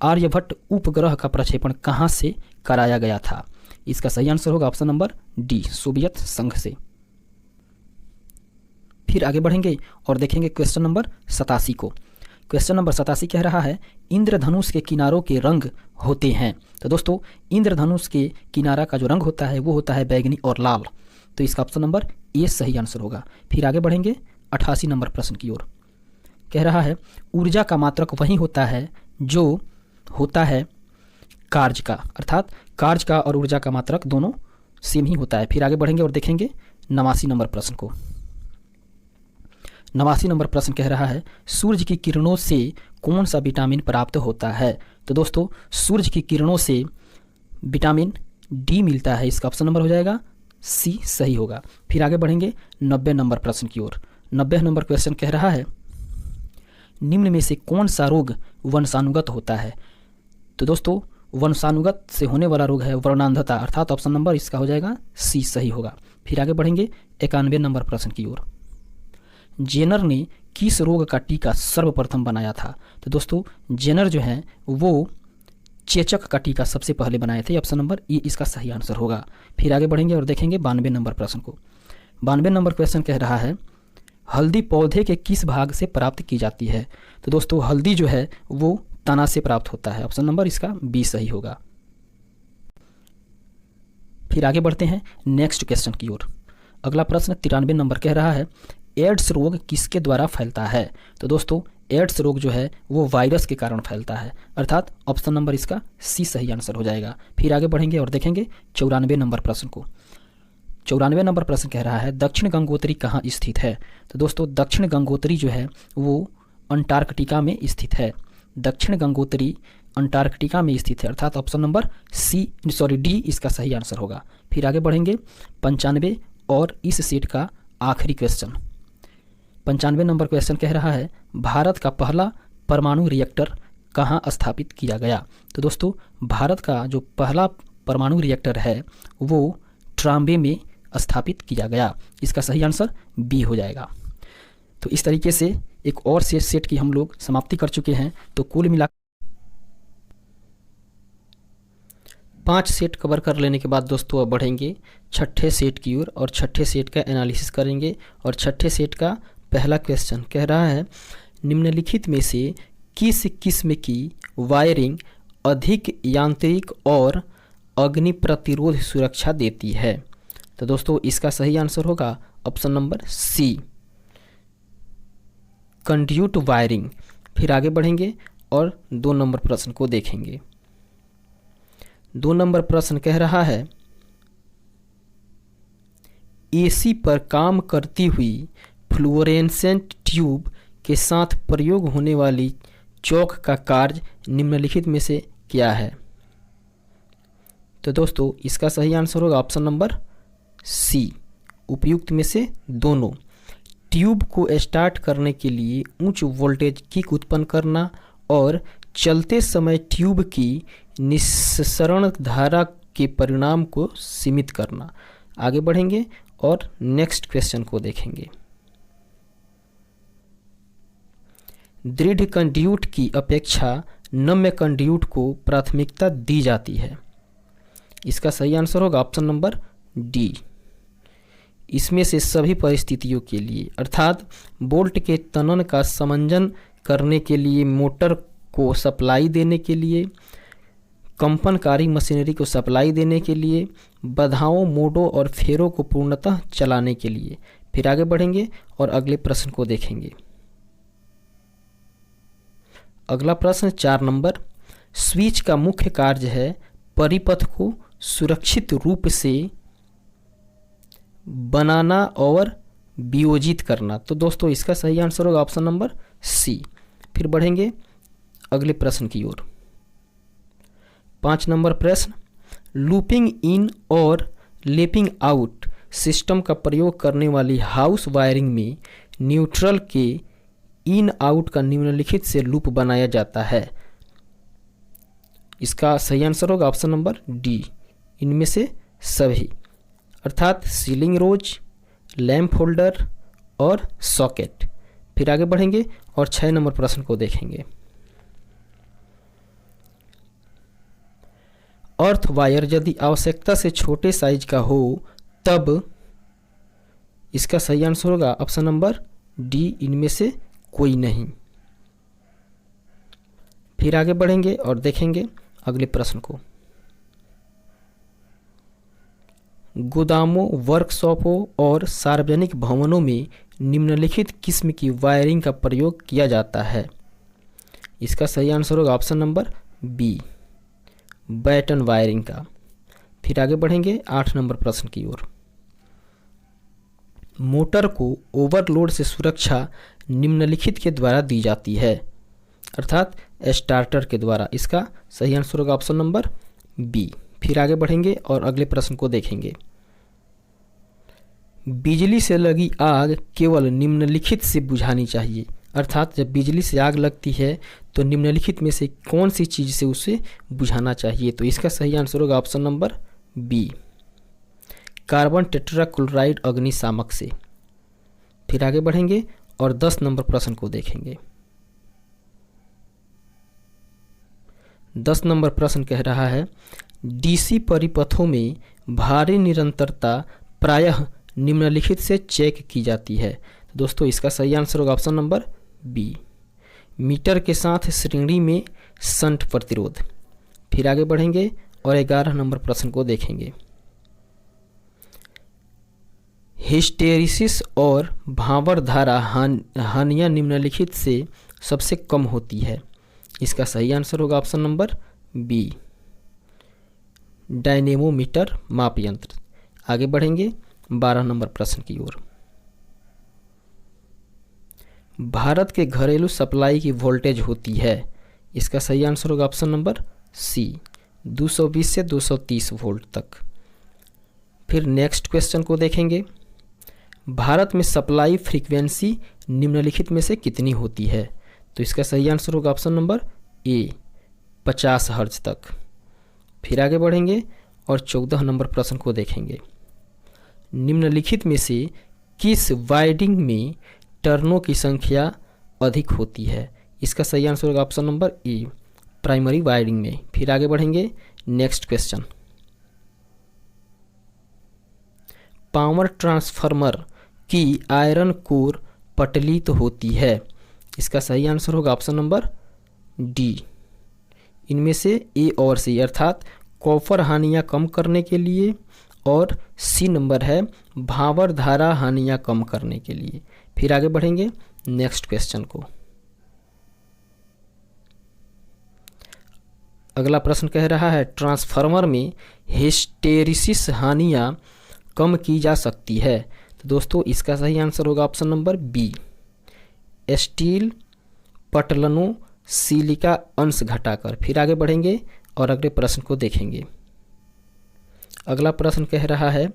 आर्यभट्ट उपग्रह का प्रक्षेपण कहाँ से कराया गया था? इसका सही आंसर होगा ऑप्शन नंबर डी, सोवियत संघ से। फिर आगे बढ़ेंगे और देखेंगे क्वेश्चन नंबर 87 को। क्वेश्चन नंबर 87 कह रहा है इंद्रधनुष के किनारों के रंग होते हैं। तो दोस्तों इंद्रधनुष के किनारा का जो रंग होता है वो होता है बैगनी और लाल। तो इसका ऑप्शन नंबर ए सही आंसर होगा। फिर आगे बढ़ेंगे 88 नंबर प्रश्न की ओर। कह रहा है ऊर्जा का मात्रक वही होता है जो होता है कार्य का, अर्थात कार्य का और ऊर्जा का मात्रक दोनों सेम ही होता है। फिर आगे बढ़ेंगे और देखेंगे 89 नंबर प्रश्न को। 89 नंबर प्रश्न कह रहा है सूर्य की किरणों से कौन सा विटामिन प्राप्त होता है? तो दोस्तों सूर्य की किरणों से विटामिन डी मिलता है। इसका ऑप्शन नंबर हो जाएगा सी, सही होगा। फिर आगे बढ़ेंगे 90 नंबर प्रश्न की ओर। 90 नंबर क्वेश्चन कह रहा है निम्न में से कौन सा रोग वंशानुगत होता है? तो दोस्तों वंशानुगत से होने वाला रोग है वर्णांधता, अर्थात ऑप्शन नंबर इसका हो जाएगा सी, सही होगा। फिर आगे बढ़ेंगे 91 नंबर प्रश्न की ओर। जेनर ने किस रोग का टीका सर्वप्रथम बनाया था? तो दोस्तों जेनर जो है वो चेचक का टीका सबसे पहले बनाए थे। ऑप्शन नंबर ई इसका सही आंसर होगा। फिर आगे बढ़ेंगे और देखेंगे 92 नंबर प्रश्न को। 92 नंबर क्वेश्चन कह रहा है हल्दी पौधे के किस भाग से प्राप्त की जाती है? तो दोस्तों हल्दी जो है वो तना से प्राप्त होता है। ऑप्शन नंबर इसका बी सही होगा। फिर आगे बढ़ते हैं नेक्स्ट क्वेश्चन की ओर। अगला प्रश्न 93 नंबर कह रहा है एड्स रोग किसके द्वारा फैलता है? तो दोस्तों एड्स रोग जो है वो वायरस के कारण फैलता है, अर्थात ऑप्शन नंबर इसका सी सही आंसर हो जाएगा। फिर आगे बढ़ेंगे और देखेंगे 94 नंबर प्रश्न को। 94 नंबर प्रश्न कह रहा है दक्षिण गंगोत्री कहाँ स्थित है? तो दोस्तों दक्षिण गंगोत्री जो है वो अंटार्कटिका में स्थित है। दक्षिण गंगोत्री अंटार्कटिका में स्थित है, अर्थात ऑप्शन नंबर डी इसका सही आंसर होगा। फिर आगे बढ़ेंगे 95 और इस सेट का आखिरी क्वेश्चन। 95 नंबर क्वेश्चन कह रहा है भारत का पहला परमाणु रिएक्टर कहाँ स्थापित किया गया? तो दोस्तों भारत का जो पहला परमाणु रिएक्टर है वो ट्राम्बे में स्थापित किया गया। इसका सही आंसर बी हो जाएगा। तो इस तरीके से एक और सेट की हम लोग समाप्ति कर चुके हैं। तो कुल मिला 5 सेट कवर कर लेने के बाद दोस्तों अब बढ़ेंगे छठे सेट की ओर और छठे सेट का एनालिसिस करेंगे। और छठे सेट का पहला क्वेश्चन कह रहा है निम्नलिखित में से किस किस्म की वायरिंग अधिक यांत्रिक और अग्नि प्रतिरोध सुरक्षा देती है? तो दोस्तों इसका सही आंसर होगा option number C, conduit wiring. फिर आगे बढ़ेंगे और 2 नंबर प्रश्न को देखेंगे। 2 नंबर प्रश्न कह रहा है, एसी पर काम करती हुई फ्लुओरेसेंट ट्यूब के साथ प्रयोग होने वाली चौक का कार्य निम्नलिखित में से क्या है? तो दोस्तों इसका सही आंसर होगा ऑप्शन नंबर सी, उपयुक्त में से दोनों। ट्यूब को स्टार्ट करने के लिए उच्च वोल्टेज किक उत्पन्न करना और चलते समय ट्यूब की निस्सरण धारा के परिणाम को सीमित करना। आगे बढ़ेंगे और नेक्स्ट क्वेश्चन को देखेंगे। दृढ़ कंड्यूट की अपेक्षा नम्य कंड्यूट को प्राथमिकता दी जाती है। इसका सही आंसर होगा ऑप्शन नंबर डी, इसमें से सभी परिस्थितियों के लिए, अर्थात बोल्ट के तनन का समंजन करने के लिए, मोटर को सप्लाई देने के लिए, कंपनकारी मशीनरी को सप्लाई देने के लिए, बाधाओं, मोड़ों और फेरों को पूर्णतः चलाने के लिए। फिर आगे बढ़ेंगे और अगले प्रश्न को देखेंगे। अगला प्रश्न 4 नंबर, स्विच का मुख्य कार्य है परिपथ को सुरक्षित रूप से बनाना और वियोजित करना। तो दोस्तों इसका सही आंसर होगा ऑप्शन नंबर सी। फिर बढ़ेंगे अगले प्रश्न की ओर। 5 नंबर प्रश्न, लूपिंग इन और लेपिंग आउट सिस्टम का प्रयोग करने वाली हाउस वायरिंग में न्यूट्रल के इन आउट का निम्नलिखित से लूप बनाया जाता है। इसका सही आंसर होगा ऑप्शन नंबर डी, इनमें से सभी, अर्थात सीलिंग रोज, लैंप होल्डर और सॉकेट। फिर आगे बढ़ेंगे और 6 नंबर प्रश्न को देखेंगे। अर्थ वायर यदि आवश्यकता से छोटे साइज का हो तब इसका सही आंसर होगा ऑप्शन नंबर डी, इनमें से कोई नहीं। फिर आगे बढ़ेंगे और देखेंगे अगले प्रश्न को। गोदामों, वर्कशॉपों और सार्वजनिक भवनों में निम्नलिखित किस्म की वायरिंग का प्रयोग किया जाता है। इसका सही आंसर होगा option number B, batten wiring का। फिर आगे बढ़ेंगे 8 नंबर प्रश्न की ओर। मोटर को ओवरलोड से सुरक्षा निम्नलिखित के द्वारा दी जाती है, अर्थात स्टार्टर के द्वारा। इसका सही आंसर होगा ऑप्शन नंबर बी। फिर आगे बढ़ेंगे और अगले प्रश्न को देखेंगे। बिजली से लगी आग केवल निम्नलिखित से बुझानी चाहिए, अर्थात जब बिजली से आग लगती है तो निम्नलिखित में से कौन सी चीज़ से उसे बुझाना चाहिए? तो इसका सही आंसर होगा option number B, carbon tetrachloride अग्निशामक से। फिर आगे बढ़ेंगे और 10 नंबर प्रश्न को देखेंगे। 10 नंबर प्रश्न कह रहा है, डीसी परिपथों में भारी निरंतरता प्रायः निम्नलिखित से चेक की जाती है। दोस्तों इसका सही आंसर होगा ऑप्शन नंबर बी, मीटर के साथ श्रेणी में शंट प्रतिरोध। फिर आगे बढ़ेंगे और 11 नंबर प्रश्न को देखेंगे। हिस्टेरिसिस और भांवर धारा हानियाँ निम्नलिखित से सबसे कम होती है। इसका सही आंसर होगा ऑप्शन नंबर बी, डायनेमोमीटर माप यंत्र। आगे बढ़ेंगे 12 नंबर प्रश्न की ओर। भारत के घरेलू सप्लाई की वोल्टेज होती है। इसका सही आंसर होगा ऑप्शन नंबर सी, 220 से 230 वोल्ट तक। फिर नेक्स्ट क्वेश्चन को देखेंगे। भारत में सप्लाई फ्रीक्वेंसी निम्नलिखित में से कितनी होती है? तो इसका सही आंसर होगा ऑप्शन नंबर ए, 50 हर्ट्ज तक। फिर आगे बढ़ेंगे और 14 नंबर प्रश्न को देखेंगे। निम्नलिखित में से किस वाइंडिंग में टर्नों की संख्या अधिक होती है? इसका सही आंसर होगा ऑप्शन नंबर ए, प्राइमरी वाइंडिंग में। फिर आगे बढ़ेंगे नेक्स्ट क्वेश्चन। पावर ट्रांसफार्मर की आयरन कोर पटलित होती है। इसका सही आंसर होगा ऑप्शन नंबर डी, इनमें से ए और सी, अर्थात कॉपर हानियाँ कम करने के लिए, और सी नंबर है भांवर धारा हानियाँ कम करने के लिए। फिर आगे बढ़ेंगे नेक्स्ट क्वेश्चन को। अगला प्रश्न कह रहा है ट्रांसफार्मर में हिस्टेरिसिस हानियाँ कम की जा सकती है। तो दोस्तों इसका सही आंसर होगा ऑप्शन नंबर बी, स्टील पटलनों सिलिका अंश घटाकर। फिर आगे बढ़ेंगे और अगले प्रश्न को देखेंगे। अगला प्रश्न कह रहा है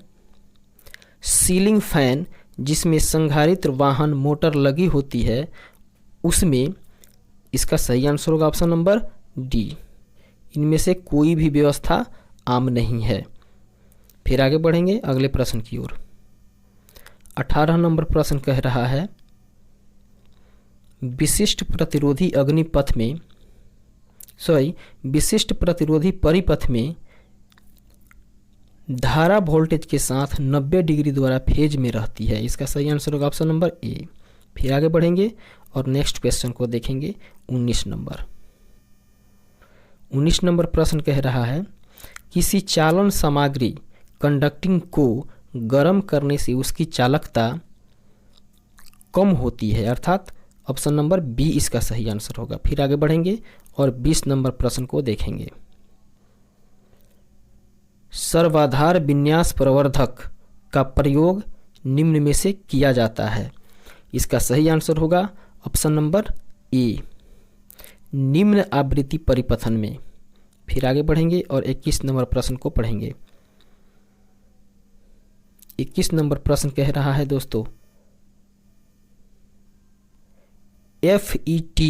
सीलिंग फैन जिसमें संधारित्र वाहन मोटर लगी होती है उसमें, इसका सही आंसर होगा ऑप्शन नंबर डी, इनमें से कोई भी व्यवस्था आम नहीं है। फिर आगे बढ़ेंगे अगले प्रश्न की ओर। 18 नंबर प्रश्न कह रहा है विशिष्ट प्रतिरोधी परिपथ में धारा वोल्टेज के साथ 90 डिग्री द्वारा फेज में रहती है। इसका सही आंसर होगा ऑप्शन नंबर ए। फिर आगे बढ़ेंगे और नेक्स्ट क्वेश्चन को देखेंगे। 19 नंबर प्रश्न कह रहा है किसी चालन सामग्री कंडक्टिंग को गर्म करने से उसकी चालकता कम होती है, अर्थात ऑप्शन नंबर बी इसका सही आंसर होगा। फिर आगे बढ़ेंगे और 20 नंबर प्रश्न को देखेंगे। सर्वाधार विन्यास प्रवर्धक का प्रयोग निम्न में से किया जाता है। इसका सही आंसर होगा ऑप्शन नंबर ए, निम्न आवृत्ति परिपथन में। फिर आगे बढ़ेंगे और 21 नंबर प्रश्न को पढ़ेंगे। 21 नंबर प्रश्न कह रहा है दोस्तों FET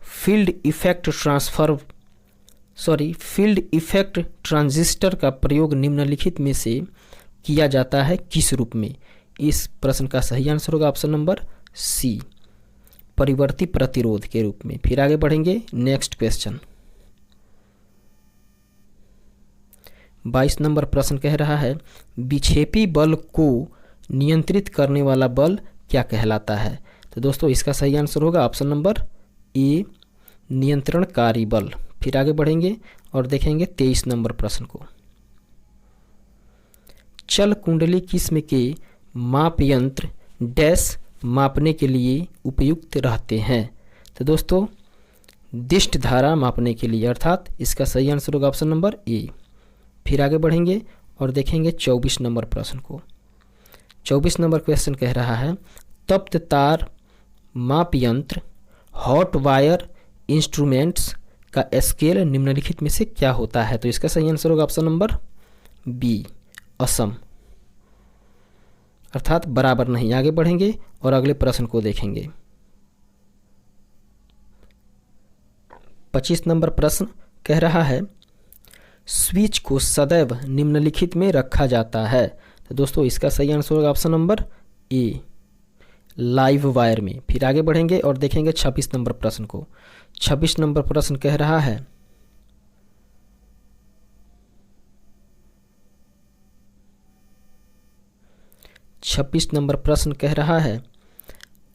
फील्ड इफेक्ट ट्रांजिस्टर का प्रयोग निम्नलिखित में से किया जाता है किस रूप में? इस प्रश्न का सही आंसर होगा ऑप्शन नंबर सी, परिवर्ती प्रतिरोध के रूप में। फिर आगे बढ़ेंगे नेक्स्ट क्वेश्चन। 22 नंबर प्रश्न कह रहा है विक्षेपी बल को नियंत्रित करने वाला बल क्या कहलाता है? तो दोस्तों इसका सही आंसर होगा ऑप्शन नंबर ए, नियंत्रणकारी बल। फिर आगे बढ़ेंगे और देखेंगे 23 नंबर प्रश्न को। चल कुंडली किस्म के माप यंत्र डैश मापने के लिए उपयुक्त रहते हैं? तो दोस्तों दिष्ट धारा मापने के लिए, अर्थात इसका सही आंसर होगा ऑप्शन नंबर ए। फिर आगे बढ़ेंगे और देखेंगे 24 नंबर प्रश्न को। 24 नंबर क्वेश्चन कह रहा है तप्त तार माप यंत्र हॉट वायर इंस्ट्रूमेंट्स का स्केल निम्नलिखित में से क्या होता है? तो इसका सही आंसर होगा ऑप्शन नंबर बी, असम, अर्थात बराबर नहीं। आगे बढ़ेंगे और अगले प्रश्न को देखेंगे। 25 नंबर प्रश्न कह रहा है स्विच को सदैव निम्नलिखित में रखा जाता है। तो दोस्तों इसका सही आंसर होगा ऑप्शन नंबर ए, लाइव वायर में। फिर आगे बढ़ेंगे और देखेंगे 26 नंबर प्रश्न को। 26 नंबर प्रश्न कह रहा है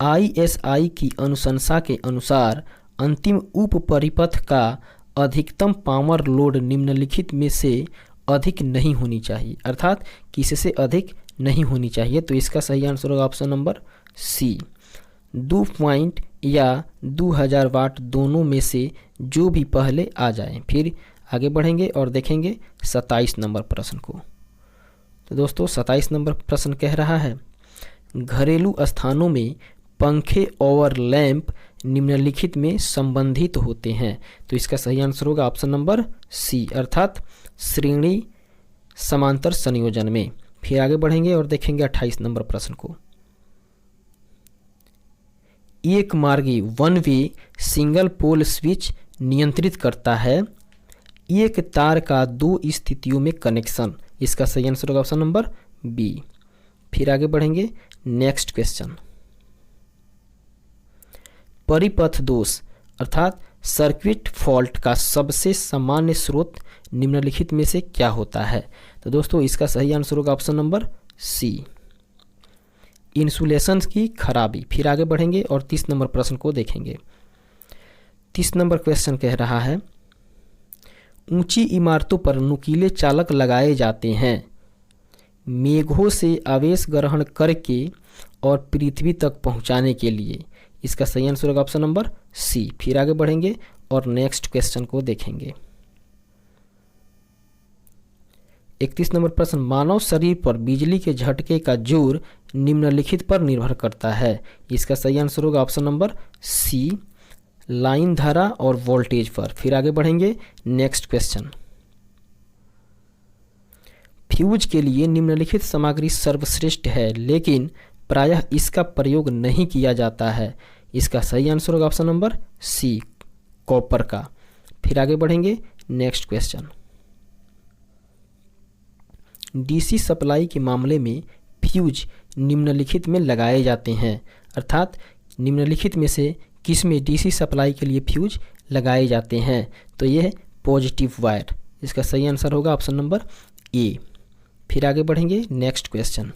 ISI की अनुशंसा के अनुसार अंतिम उप परिपथ का अधिकतम पावर लोड निम्नलिखित में से अधिक नहीं होनी चाहिए, अर्थात किससे अधिक नहीं होनी चाहिए? तो इसका सही आंसर होगा ऑप्शन नंबर सी, 2 पॉइंट या 2000 वाट दोनों में से जो भी पहले आ जाए। फिर आगे बढ़ेंगे और देखेंगे 27 नंबर प्रश्न को। तो दोस्तों 27 नंबर प्रश्न कह रहा है घरेलू स्थानों में पंखे और लैंप निम्नलिखित में संबंधित होते हैं। तो इसका सही आंसर होगा ऑप्शन नंबर सी, अर्थात श्रेणी समांतर संयोजन में। फिर आगे बढ़ेंगे और देखेंगे 28 नंबर प्रश्न को। एक मार्गी 1 वे सिंगल पोल स्विच नियंत्रित करता है एक तार का 2 स्थितियों में कनेक्शन। इसका सही आंसर होगा ऑप्शन नंबर बी। फिर आगे बढ़ेंगे नेक्स्ट क्वेश्चन। परिपथ दोष अर्थात सर्किट फॉल्ट का सबसे सामान्य स्रोत निम्नलिखित में से क्या होता है? तो दोस्तों इसका सही आंसर होगा ऑप्शन नंबर सी, इंसुलेशन की खराबी। फिर आगे बढ़ेंगे और 30 नंबर प्रश्न को देखेंगे। 30 नंबर क्वेश्चन कह रहा है ऊंची इमारतों पर नुकीले चालक लगाए जाते हैं मेघों से आवेश ग्रहण करके और पृथ्वी तक पहुंचाने के लिए। इसका सही आंसर होगा ऑप्शन नंबर सी। फिर आगे बढ़ेंगे और नेक्स्ट क्वेश्चन को देखेंगे। 31 नंबर प्रश्न, मानव शरीर पर बिजली के झटके का जोर निम्नलिखित पर निर्भर करता है। इसका सही आंसर होगा ऑप्शन नंबर सी, लाइन धारा और वोल्टेज पर। फिर आगे बढ़ेंगे नेक्स्ट क्वेश्चन, फ्यूज के लिए निम्नलिखित सामग्री सर्वश्रेष्ठ है लेकिन प्रायः इसका प्रयोग नहीं किया जाता है। इसका सही आंसर होगा ऑप्शन नंबर सी, कॉपर का। फिर आगे बढ़ेंगे नेक्स्ट क्वेश्चन, डीसी सप्लाई के मामले में फ्यूज निम्नलिखित में लगाए जाते हैं, अर्थात निम्नलिखित में से किस में डीसी सप्लाई के लिए फ्यूज लगाए जाते हैं। तो यह है पॉजिटिव वायर। इसका सही आंसर होगा ऑप्शन नंबर ए। फिर आगे बढ़ेंगे नेक्स्ट क्वेश्चन,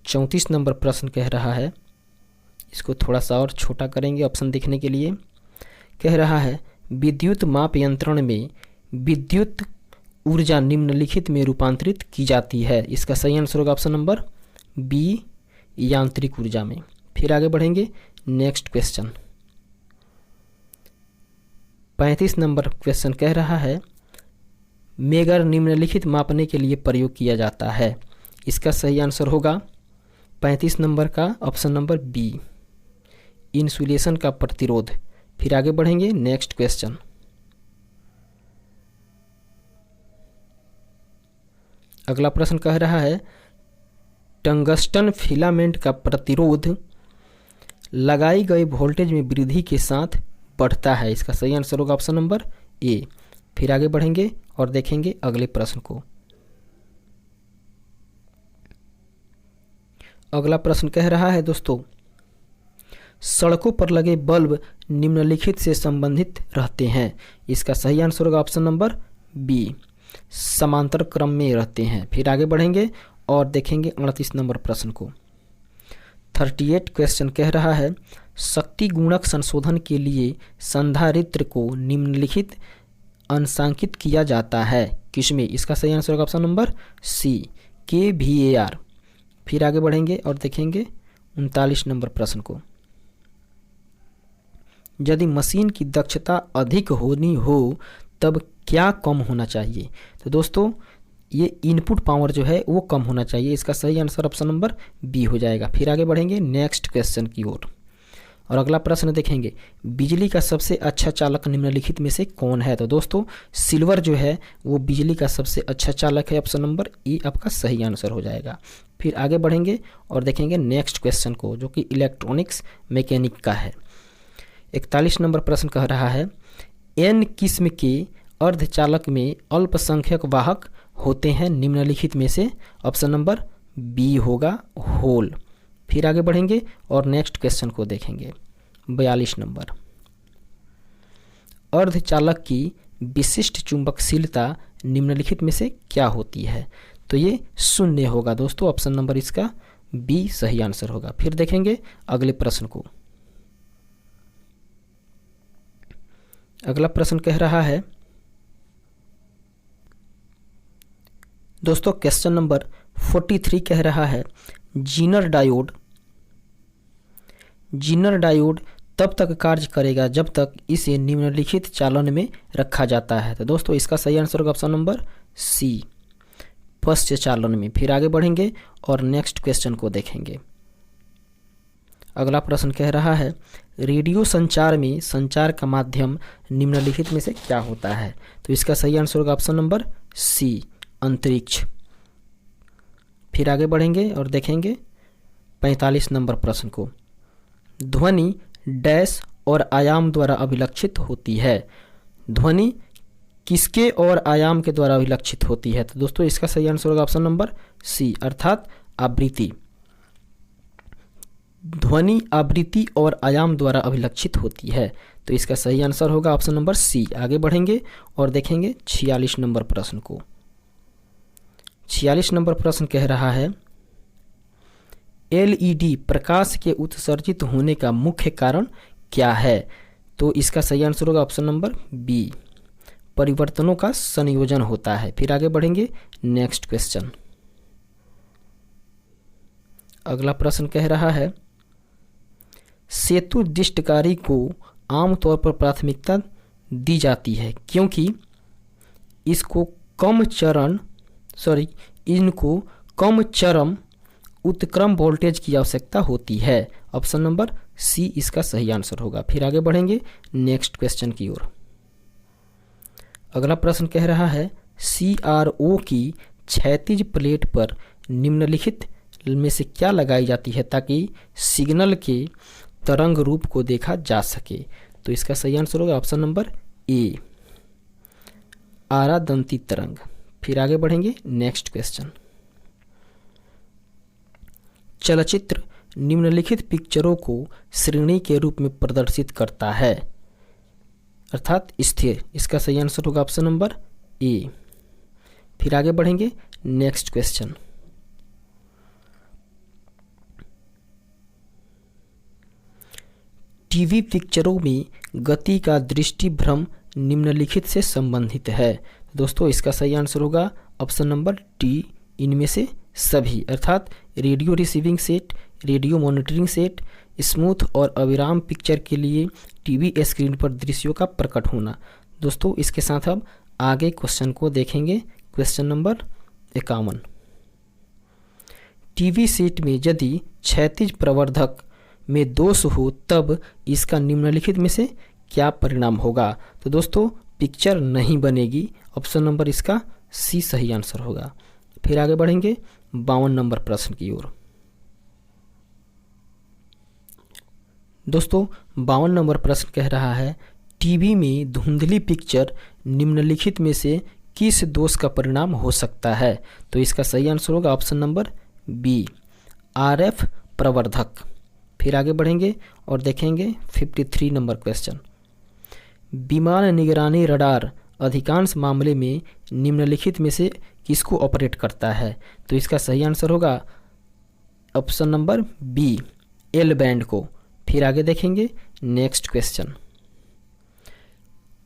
34 नंबर प्रश्न कह रहा है, इसको थोड़ा सा और छोटा करेंगे ऑप्शन देखने के लिए। कह रहा है विद्युत माप यंत्रण में विद्युत ऊर्जा निम्नलिखित में रूपांतरित की जाती है। इसका सही आंसर होगा ऑप्शन नंबर बी, यांत्रिक ऊर्जा में। फिर आगे बढ़ेंगे नेक्स्ट क्वेश्चन, 35 नंबर क्वेश्चन कह रहा है मेगर निम्नलिखित मापने के लिए प्रयोग किया जाता है। इसका सही आंसर होगा 35 नंबर का ऑप्शन नंबर बी, इंसुलेशन का प्रतिरोध। फिर आगे बढ़ेंगे नेक्स्ट क्वेश्चन, अगला प्रश्न कह रहा है टंगस्टन फिलामेंट का प्रतिरोध लगाई गई वोल्टेज में वृद्धि के साथ बढ़ता है। इसका सही आंसर होगा ऑप्शन नंबर ए। फिर आगे बढ़ेंगे और देखेंगे अगले प्रश्न को। अगला प्रश्न कह रहा है दोस्तों, सड़कों पर लगे बल्ब निम्नलिखित से संबंधित रहते हैं। इसका सही आंसर होगा ऑप्शन नंबर बी, समांतर क्रम में रहते हैं। फिर आगे बढ़ेंगे और देखेंगे 38 नंबर प्रश्न को। 38 क्वेश्चन कह रहा है शक्ति गुणक संशोधन के लिए संधारित्र को निम्नलिखित अंशांकित किया जाता है किसमें। इसका सही आंसर होगा ऑप्शन नंबर सी, kVAR। फिर आगे बढ़ेंगे और देखेंगे 39 नंबर प्रश्न को। यदि मशीन की दक्षता अधिक होनी हो तब क्या कम होना चाहिए। तो दोस्तों ये इनपुट पावर जो है वो कम होना चाहिए। इसका सही आंसर ऑप्शन नंबर बी हो जाएगा। फिर आगे बढ़ेंगे नेक्स्ट क्वेश्चन की ओर और अगला प्रश्न देखेंगे बिजली का सबसे अच्छा चालक निम्नलिखित में से कौन है। तो दोस्तों सिल्वर जो है वो बिजली का सबसे अच्छा चालक है। ऑप्शन नंबर ई आपका सही आंसर हो जाएगा। फिर आगे बढ़ेंगे और देखेंगे नेक्स्ट क्वेश्चन को जो कि इलेक्ट्रॉनिक्स मैकेनिक का है। 41 नंबर प्रश्न कह रहा है एन किस्म के अर्धचालक में अल्पसंख्यक वाहक होते हैं निम्नलिखित में से। ऑप्शन नंबर बी होगा होल। फिर आगे बढ़ेंगे और नेक्स्ट क्वेश्चन को देखेंगे। 42 नंबर अर्धचालक की विशिष्ट चुंबकशीलता निम्नलिखित में से क्या होती है। तो ये शून्य होगा दोस्तों। ऑप्शन नंबर इसका बी सही आंसर होगा। फिर देखेंगे अगले प्रश्न को। अगला प्रश्न कह रहा है दोस्तों क्वेश्चन नंबर 43 कह रहा है जीनर डायोड तब तक कार्य करेगा जब तक इसे निम्नलिखित चालन में रखा जाता है। तो दोस्तों इसका सही आंसर होगा ऑप्शन नंबर सी, पश्च चालन में। फिर आगे बढ़ेंगे और नेक्स्ट क्वेश्चन को देखेंगे। अगला प्रश्न कह रहा है रेडियो संचार में संचार का माध्यम निम्नलिखित में से क्या होता है। तो इसका सही आंसर होगा ऑप्शन नंबर सी, अंतरिक्ष। फिर आगे बढ़ेंगे और देखेंगे 45 नंबर प्रश्न को। ध्वनि डैश और आयाम द्वारा अभिलक्षित होती है। ध्वनि किसके और आयाम के द्वारा अभिलक्षित होती है। तो दोस्तों इसका सही आंसर होगा ऑप्शन नंबर सी, अर्थात आवृत्ति। ध्वनि आवृत्ति और आयाम द्वारा अभिलक्षित होती है। तो इसका सही आंसर होगा ऑप्शन नंबर सी। आगे बढ़ेंगे और देखेंगे 46 नंबर प्रश्न को। 46 नंबर प्रश्न कह रहा है एलईडी प्रकाश के उत्सर्जित होने का मुख्य कारण क्या है। तो इसका सही आंसर होगा ऑप्शन नंबर बी, परिवर्तनों का संयोजन होता है। फिर आगे बढ़ेंगे नेक्स्ट क्वेश्चन। अगला प्रश्न कह रहा है सेतु दिष्टकारी को आमतौर पर प्राथमिकता दी जाती है क्योंकि इसको इनको कम चरम उत्क्रम वोल्टेज की आवश्यकता होती है। ऑप्शन नंबर सी इसका सही आंसर होगा। फिर आगे बढ़ेंगे नेक्स्ट क्वेश्चन की ओर। अगला प्रश्न कह रहा है CRO की क्षैतिज प्लेट पर निम्नलिखित में से क्या लगाई जाती है ताकि सिग्नल के तरंग रूप को देखा जा सके। तो इसका सही आंसर होगा ऑप्शन नंबर ए, आरादंती तरंग। फिर आगे बढ़ेंगे नेक्स्ट क्वेश्चन। चलचित्र निम्नलिखित पिक्चरों को श्रेणी के रूप में प्रदर्शित करता है अर्थात स्थिर। इसका सही आंसर होगा ऑप्शन नंबर ए। फिर आगे बढ़ेंगे नेक्स्ट क्वेश्चन। टीवी पिक्चरों में गति का दृष्टि भ्रम निम्नलिखित से संबंधित है। दोस्तों इसका सही आंसर होगा ऑप्शन नंबर डी, इनमें से सभी अर्थात radio receiving set, radio monitoring set, smooth और अविराम पिक्चर के लिए टीवी स्क्रीन पर दृश्यों का प्रकट होना। दोस्तों इसके साथ अब आगे क्वेश्चन को देखेंगे। Question number 51। टीवी सेट में यदि क्षैतिज प्रवर्धक में दोष हो तब इसका निम्नलिखित में से क्या परिणाम होगा। तो दोस्तों पिक्चर नहीं बनेगी। ऑप्शन नंबर इसका सी सही आंसर होगा। फिर आगे बढ़ेंगे 52 नंबर प्रश्न की ओर। दोस्तों 52 नंबर प्रश्न कह रहा है टीवी में धुंधली पिक्चर निम्नलिखित में से किस दोष का परिणाम हो सकता है। तो इसका सही आंसर होगा ऑप्शन नंबर बी, RF प्रवर्धक। फिर आगे बढ़ेंगे और देखेंगे 53 नंबर क्वेश्चन। विमान निगरानी रडार अधिकांश मामले में निम्नलिखित में से किसको ऑपरेट करता है। तो इसका सही आंसर होगा option number B, L band को। फिर आगे देखेंगे नेक्स्ट क्वेश्चन।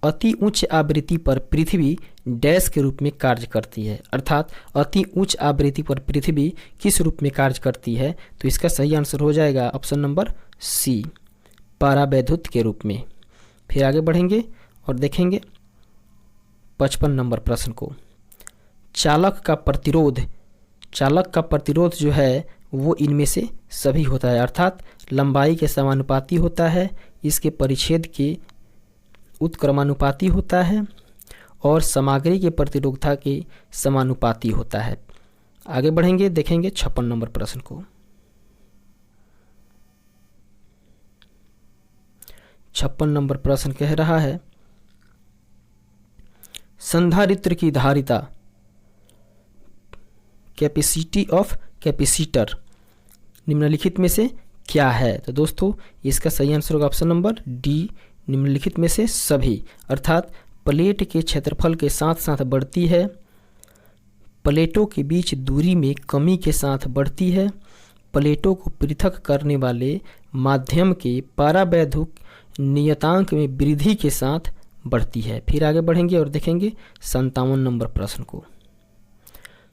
अति उच्च आवृत्ति पर पृथ्वी डैश के रूप में कार्य करती है अर्थात अति उच्च आवृत्ति पर पृथ्वी किस रूप में कार्य करती है। तो इसका सही आंसर हो जाएगा ऑप्शन नंबर सी, परावैद्युत के रूप में। फिर आगे बढ़ेंगे और देखेंगे 55 नंबर प्रश्न को। चालक का प्रतिरोध जो है वो इनमें से सभी होता है अर्थात लंबाई के समानुपाती होता है, इसके परिच्छेद के उत्क्रमानुपाती होता है और सामग्री के प्रतिरोधकता के समानुपाती होता है। आगे बढ़ेंगे देखेंगे 56 नंबर प्रश्न को। 56 नंबर प्रश्न कह रहा है संधारित्र की धारिता कैपेसिटी ऑफ कैपेसिटर निम्नलिखित में से क्या है। तो दोस्तों इसका सही आंसर होगा ऑप्शन नंबर डी, निम्नलिखित में से सभी अर्थात प्लेट के क्षेत्रफल के साथ साथ बढ़ती है, प्लेटों के बीच दूरी में कमी के साथ बढ़ती है, प्लेटों को पृथक करने वाले माध्यम के परावैद्युत नियतांक में वृद्धि के साथ बढ़ती है। फिर आगे बढ़ेंगे और देखेंगे 57 नंबर प्रश्न को।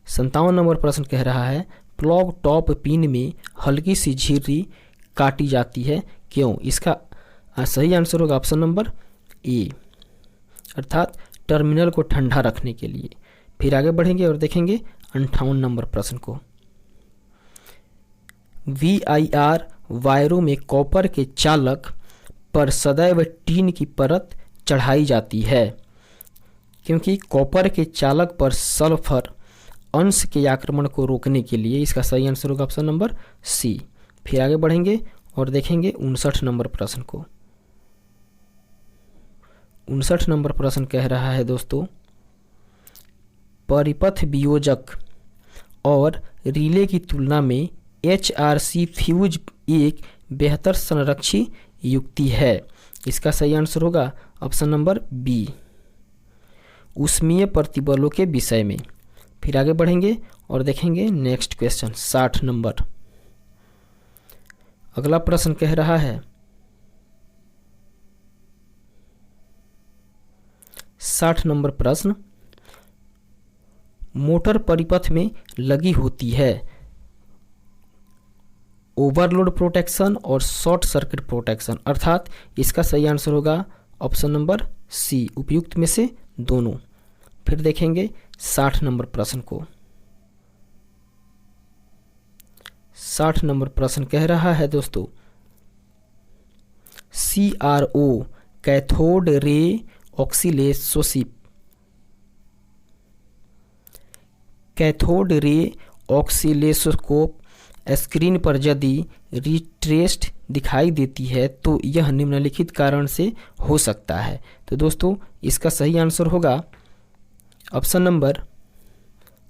57 नंबर प्रश्न कह रहा है प्लग टॉप पिन में हल्की सी झिर्री काटी जाती है क्यों। इसका सही आंसर होगा ऑप्शन नंबर ए, अर्थात टर्मिनल को ठंडा रखने के लिए। फिर आगे बढ़ेंगे और देखेंगे 58 नंबर प्रश्न को। VIR वायरों में कॉपर के चालक पर सदैव टीन की परत चढ़ाई जाती है क्योंकि कॉपर के चालक पर सल्फर अंश के आक्रमण को रोकने के लिए। इसका सही आंसर होगा ऑप्शन नंबर सी। फिर आगे बढ़ेंगे और देखेंगे 59 नंबर प्रश्न को। 59 नंबर प्रश्न कह रहा है दोस्तों परिपथ वियोजक और रिले की तुलना में HRC फ्यूज एक बेहतर संरक्षी युक्ति है। इसका सही आंसर होगा ऑप्शन नंबर बी, ऊष्मीय प्रतिबलों के विषय में। फिर आगे बढ़ेंगे और देखेंगे नेक्स्ट क्वेश्चन 60 नंबर। अगला प्रश्न कह रहा है 60 नंबर प्रश्न मोटर परिपथ में लगी होती है ओवरलोड प्रोटेक्शन और शॉर्ट सर्किट प्रोटेक्शन अर्थात इसका सही आंसर होगा ऑप्शन नंबर सी, उपयुक्त में से दोनों। फिर देखेंगे 60 नंबर प्रश्न को। 60 नंबर प्रश्न कह रहा है दोस्तों, CRO cathode ray ऑक्सीलेशोसिप, cathode ray ऑक्सीलेशोस्कोप screen पर यदि रिट्रेस्ड दिखाई देती है तो यह निम्नलिखित कारण से हो सकता है। तो दोस्तों इसका सही आंसर होगा ऑप्शन नंबर,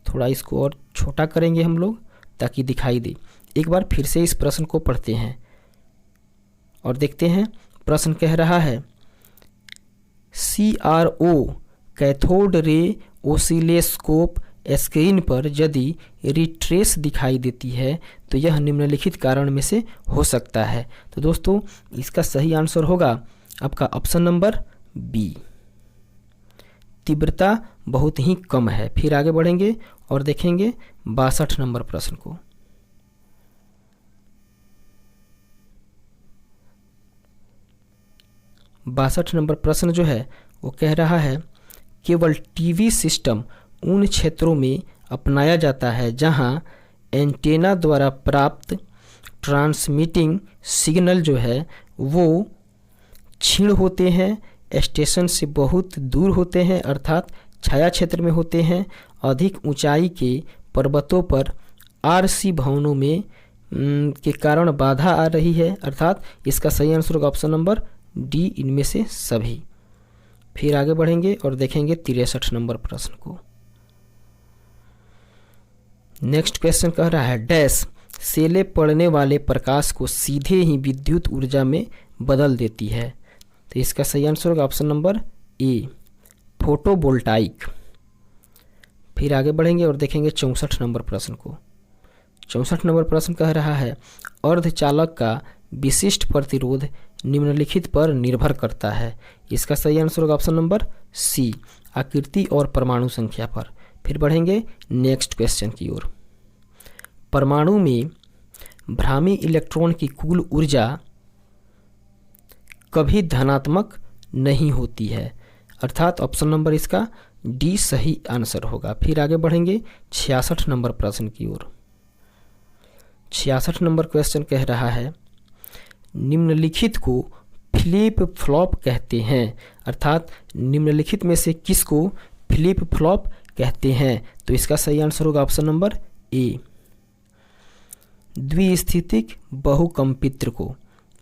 थोड़ा इसको और छोटा करेंगे हम लोग ताकि दिखाई दे। एक बार फिर से इस प्रश्न को पढ़ते हैं और देखते हैं। प्रश्न कह रहा है CRO cathode ray oscilloscope screen पर यदि रिट्रेस दिखाई देती है तो यह निम्नलिखित कारण में से हो सकता है। तो दोस्तों इसका सही आंसर होगा आपका ऑप्शन नंबर बी, तीव्रता बहुत ही कम है। फिर आगे बढ़ेंगे और देखेंगे 62 नंबर प्रश्न को। बासठ नंबर प्रश्न जो है वो कह रहा है, केवल टीवी सिस्टम उन क्षेत्रों में अपनाया जाता है जहां एंटेना द्वारा प्राप्त ट्रांसमिटिंग सिग्नल जो है वो क्षीण होते हैं, स्टेशन से बहुत दूर होते हैं अर्थात छाया क्षेत्र में होते हैं, अधिक ऊंचाई के पर्वतों पर आरसी भवनों में के कारण बाधा आ रही है अर्थात इसका सही आंसर होगा ऑप्शन नंबर डी, इनमें से सभी। फिर आगे बढ़ेंगे और देखेंगे 63 नंबर प्रश्न को। नेक्स्ट क्वेश्चन कह रहा है, डैश सेले पड़ने वाले प्रकाश को सीधे ही विद्युत ऊर्जा में बदल देती है। तो इसका सही आंसर होगा ऑप्शन नंबर ए, फोटोवोल्टाइक। फिर आगे बढ़ेंगे और देखेंगे 64 नंबर प्रश्न को। 64 नंबर प्रश्न कह रहा है, अर्धचालक का विशिष्ट प्रतिरोध निम्नलिखित पर निर्भर करता है। इसका सही आंसर होगा ऑप्शन नंबर सी, आकृति और परमाणु संख्या पर। फिर बढ़ेंगे नेक्स्ट क्वेश्चन की ओर। परमाणु में भ्रामी इलेक्ट्रॉन की कुल ऊर्जा कभी धनात्मक नहीं होती है अर्थात ऑप्शन नंबर इसका डी सही आंसर होगा। फिर आगे बढ़ेंगे 66 नंबर प्रश्न की ओर। 66 नंबर क्वेश्चन कह रहा है, निम्नलिखित को फ्लिप फ्लॉप कहते हैं अर्थात निम्नलिखित में से किसको फ्लिप फ्लॉप कहते हैं। तो इसका सही आंसर होगा ऑप्शन नंबर ए, द्विस्थितिक बहुकंपित्र को।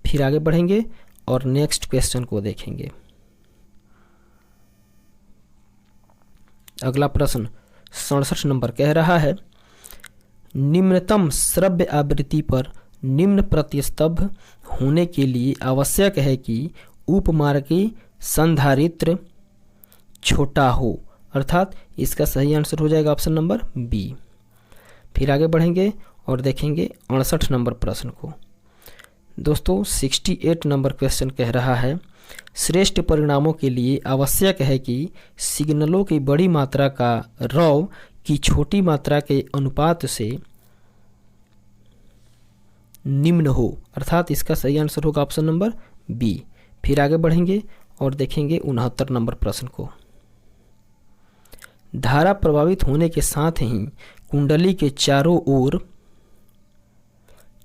फिर आगे बढ़ेंगे और नेक्स्ट क्वेश्चन को देखेंगे। अगला प्रश्न 67 नंबर कह रहा है, निम्नतम श्रव्य आवृत्ति पर निम्न प्रतिस्तंभ होने के लिए आवश्यक है कि उपमार्गी संधारित्र छोटा हो अर्थात इसका सही आंसर हो जाएगा ऑप्शन नंबर बी। फिर आगे बढ़ेंगे और देखेंगे 68 नंबर प्रश्न को। दोस्तों 68 नंबर क्वेश्चन कह रहा है, श्रेष्ठ परिणामों के लिए आवश्यक है कि सिग्नलों की बड़ी मात्रा का रॉ की छोटी मात्रा के अनुपात से निम्न हो अर्थात इसका सही आंसर होगा ऑप्शन नंबर बी। फिर आगे बढ़ेंगे और देखेंगे 69 नंबर प्रश्न को। धारा प्रभावित होने के साथ ही कुंडली के चारों ओर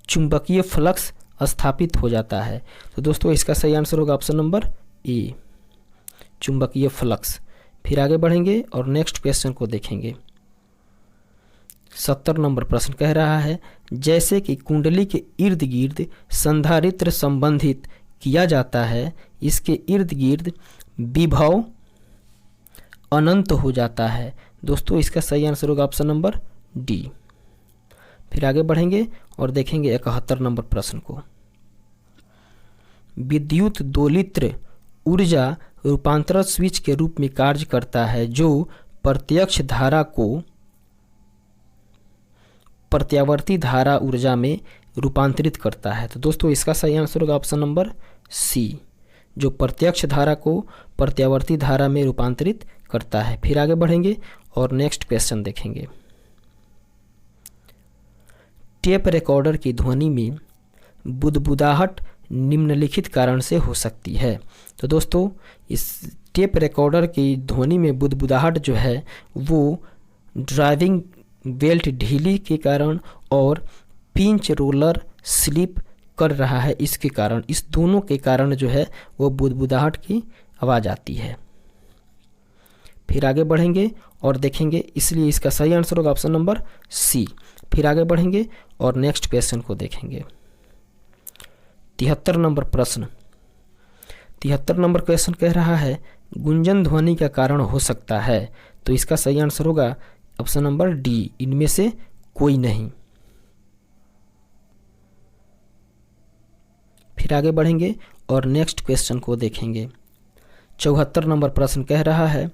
चुंबकीय फ्लक्स स्थापित हो जाता है। तो दोस्तों इसका सही आंसर होगा ऑप्शन नंबर ए, चुंबकीय फ्लक्स। फिर आगे बढ़ेंगे और नेक्स्ट क्वेश्चन को देखेंगे। 70 नंबर प्रश्न कह रहा है, जैसे कि कुंडली के इर्द गिर्द संधारित्र संबंधित किया जाता है, इसके इर्द गिर्द विभव अनंत हो जाता है। दोस्तों इसका सही आंसर होगा ऑप्शन नंबर डी। फिर आगे बढ़ेंगे और देखेंगे 71 नंबर प्रश्न को। विद्युत दोलित्र ऊर्जा रूपांतरण स्विच के रूप में कार्य करता है जो प्रत्यक्ष धारा को प्रत्यावर्ती धारा ऊर्जा में रूपांतरित करता है। तो दोस्तों इसका सही आंसर होगा ऑप्शन नंबर सी, जो प्रत्यक्ष धारा को प्रत्यावर्ती धारा में रूपांतरित करता है। फिर आगे बढ़ेंगे और नेक्स्ट क्वेश्चन देखेंगे। टेप रिकॉर्डर की ध्वनि में बुदबुदाहट निम्नलिखित कारण से हो सकती है। तो दोस्तों इस टेप रिकॉर्डर की ध्वनि में बुदबुदाहट जो है वो ड्राइविंग बेल्ट ढीली के कारण और पिंच रोलर स्लिप कर रहा है इसके कारण, इस दोनों के कारण जो है वो बुदबुदाहट की आवाज़ आती है। फिर आगे बढ़ेंगे और देखेंगे, इसलिए इसका सही आंसर होगा ऑप्शन नंबर सी। फिर आगे बढ़ेंगे और नेक्स्ट क्वेश्चन को देखेंगे। 73 नंबर प्रश्न। 73 नंबर क्वेश्चन कह रहा है गुंजन ध्वनि का कारण हो सकता है, तो इसका सही आंसर होगा ऑप्शन नंबर डी, इनमें से कोई नहीं। फिर आगे बढ़ेंगे और नेक्स्ट क्वेश्चन को देखेंगे। 74 नंबर प्रश्न कह रहा है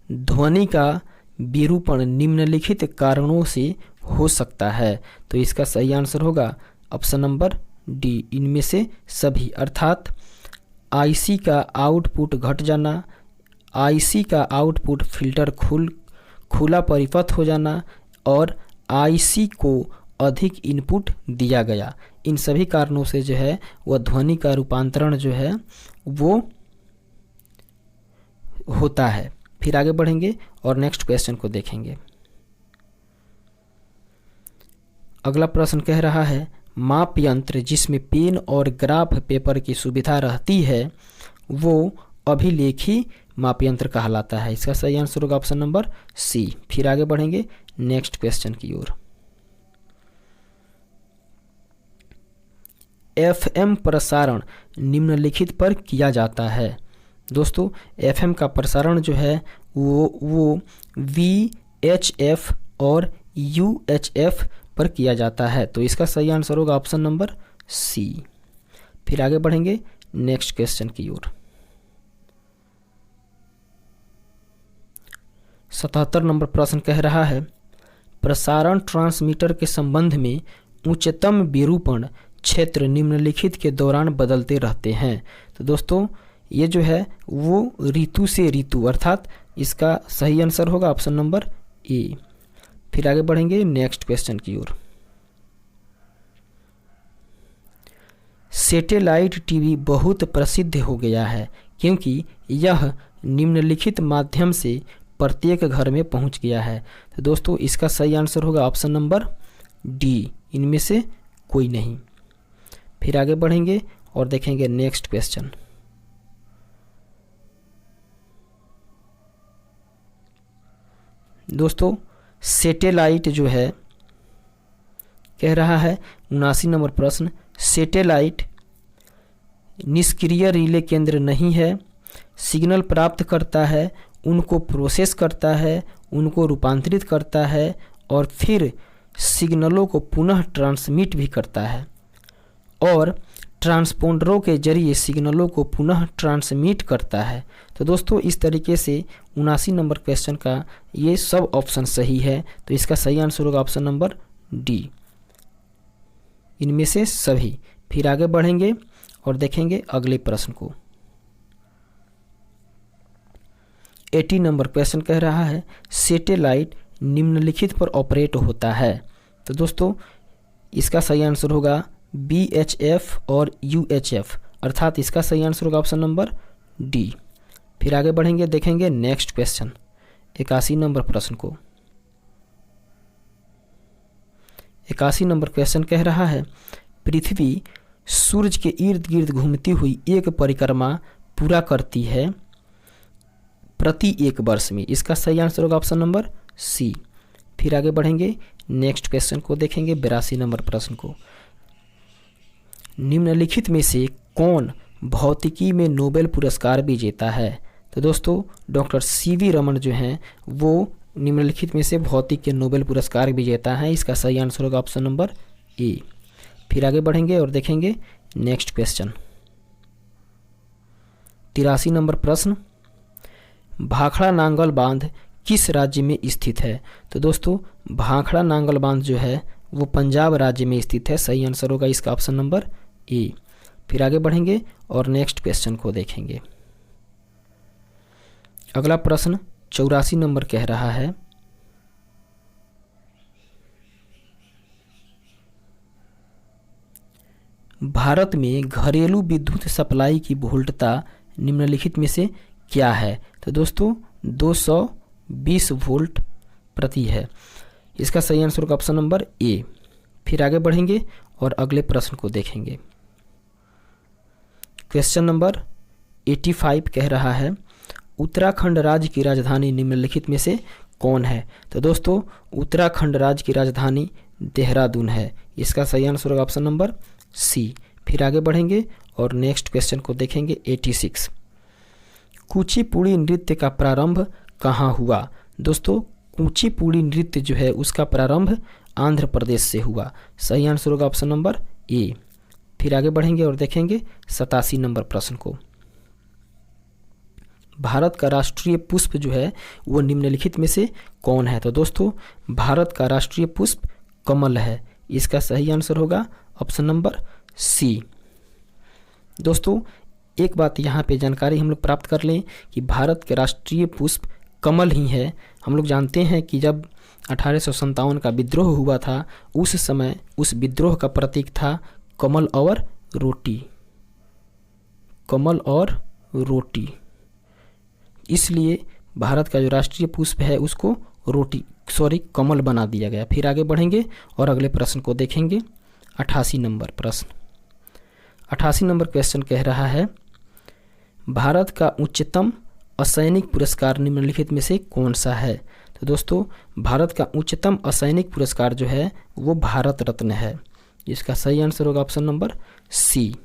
ध्वनि का विरूपण निम्नलिखित कारणों से हो सकता है, तो इसका सही आंसर होगा ऑप्शन नंबर डी, इनमें से सभी। अर्थात आईसी का आउटपुट घट जाना, आईसी का आउटपुट फिल्टर खुला परिपथ हो जाना और आईसी को अधिक इनपुट दिया गया, इन सभी कारणों से जो है वह ध्वनि का रूपांतरण जो है वो होता है। फिर आगे बढ़ेंगे और नेक्स्ट क्वेश्चन को देखेंगे। अगला प्रश्न कह रहा है माप यंत्र जिसमें पेन और ग्राफ पेपर की सुविधा रहती है वो अभिलेखी माप यंत्र कहलाता है, इसका सही आंसर होगा ऑप्शन नंबर सी। फिर आगे बढ़ेंगे नेक्स्ट क्वेश्चन की ओर। एफएम प्रसारण निम्नलिखित पर किया जाता है। दोस्तों एफएम का प्रसारण जो है वो VHF और UHF पर किया जाता है, तो इसका सही आंसर होगा ऑप्शन नंबर सी। फिर आगे बढ़ेंगे नेक्स्ट क्वेश्चन की ओर। 77 नंबर प्रश्न कह रहा है प्रसारण ट्रांसमीटर के संबंध में उच्चतम विरूपण क्षेत्र निम्नलिखित के दौरान बदलते रहते हैं। तो दोस्तों ये जो है वो ऋतु से ऋतु, अर्थात इसका सही आंसर होगा ऑप्शन नंबर ए। फिर आगे बढ़ेंगे नेक्स्ट क्वेश्चन की ओर। सैटेलाइट टीवी बहुत प्रसिद्ध हो गया है क्योंकि यह निम्नलिखित माध्यम से प्रत्येक घर में पहुंच गया है, तो दोस्तों इसका सही आंसर होगा ऑप्शन नंबर डी, इनमें से कोई नहीं। फिर आगे बढ़ेंगे और देखेंगे नेक्स्ट क्वेश्चन। दोस्तों सैटेलाइट जो है कह रहा है 79 नंबर प्रश्न सैटेलाइट निष्क्रिय रिले केंद्र नहीं है, सिग्नल प्राप्त करता है, उनको प्रोसेस करता है, उनको रूपांतरित करता है और फिर सिग्नलों को पुनः ट्रांसमिट भी करता है और ट्रांसपोंडरों के जरिए सिग्नलों को पुनः ट्रांसमिट करता है। तो दोस्तों इस तरीके से 79 नंबर क्वेश्चन का ये सब ऑप्शन सही है, तो इसका सही आंसर होगा ऑप्शन नंबर डी, इनमें से सभी। फिर आगे बढ़ेंगे और देखेंगे अगले प्रश्न को। 80 नंबर क्वेश्चन कह रहा है सैटेलाइट निम्नलिखित पर ऑपरेट होता है, तो दोस्तों इसका सही आंसर होगा VHF और UHF, अर्थात इसका सही आंसर होगा ऑप्शन नंबर डी। फिर आगे बढ़ेंगे देखेंगे नेक्स्ट क्वेश्चन 81 नंबर प्रश्न को। 81 नंबर क्वेश्चन कह रहा है पृथ्वी सूर्य के इर्द गिर्द घूमती हुई एक परिक्रमा पूरा करती है प्रति 1 वर्ष में, इसका सही आंसर होगा ऑप्शन नंबर सी। फिर आगे बढ़ेंगे नेक्स्ट क्वेश्चन को देखेंगे 82 नंबर प्रश्न को। निम्नलिखित में से कौन भौतिकी में नोबेल पुरस्कार विजेता है, तो दोस्तों डॉक्टर CV रमन जो हैं वो निम्नलिखित में से भौतिक के नोबेल पुरस्कार विजेता हैं, इसका सही आंसर होगा ऑप्शन नंबर ए। फिर आगे बढ़ेंगे और देखेंगे नेक्स्ट क्वेश्चन 83 नंबर प्रश्न भाखड़ा नांगल बांध किस राज्य में स्थित है, तो दोस्तों भाखड़ा नांगल बांध जो है वो पंजाब राज्य में स्थित है, सही आंसर होगा इसका ऑप्शन नंबर ए। फिर आगे बढ़ेंगे और नेक्स्ट क्वेश्चन को देखेंगे। अगला प्रश्न 84 नंबर कह रहा है भारत में घरेलू विद्युत सप्लाई की वोल्टता निम्नलिखित में से क्या है? तो दोस्तों 220 वोल्ट प्रति है। इसका सही आंसर होगा ऑप्शन नंबर ए। फिर आगे बढ़ेंगे और अगले प्रश्न को देखेंगे। क्वेश्चन नंबर 85 कह रहा है उत्तराखंड राज्य की राजधानी निम्नलिखित में से कौन है? तो दोस्तों उत्तराखंड राज्य की राजधानी देहरादून है। इसका सही आंसर होगा ऑप्शन नंबर सी। फिर आगे बढ़ेंगे और नेक्स्ट क्वेश्चन को देखेंगे। 86 कुचिपुड़ी नृत्य का प्रारंभ कहाँ हुआ? दोस्तों कुचिपुड़ी नृत्य जो है उसका प्रारंभ आंध्र प्रदेश से हुआ। सही आंसर होगा ऑप्शन नंबर ए। फिर आगे बढ़ेंगे और देखेंगे 87 नंबर प्रश्न को। भारत का राष्ट्रीय पुष्प जो है वो निम्नलिखित में से कौन है? तो दोस्तों भारत का राष्ट्रीय पुष्प कमल है। इसका सही आंसर होगा ऑप्शन नंबर सी। दोस्तों एक बात यहाँ पे जानकारी हम लोग प्राप्त कर लें कि भारत के राष्ट्रीय पुष्प कमल ही है। हम लोग जानते हैं कि जब 1857 का विद्रोह हुआ था उस समय उस विद्रोह का प्रतीक था कमल और रोटी, कमल और रोटी। इसलिए भारत का जो राष्ट्रीय पुष्प है उसको कमल बना दिया गया। फिर आगे बढ़ेंगे और अगले प्रश्न को देखेंगे। 88 नंबर प्रश्न। 88 नंबर क्वेश्चन कह रहा है भारत का उच्चतम असैनिक पुरस्कार निम्नलिखित में से कौन सा है? तो दोस्तों भारत का उच्चतम असैनिक पुरस्कार जो है वो भारत रत्न है। इसका सही आंसर होगा ऑप्शन नंबर सी।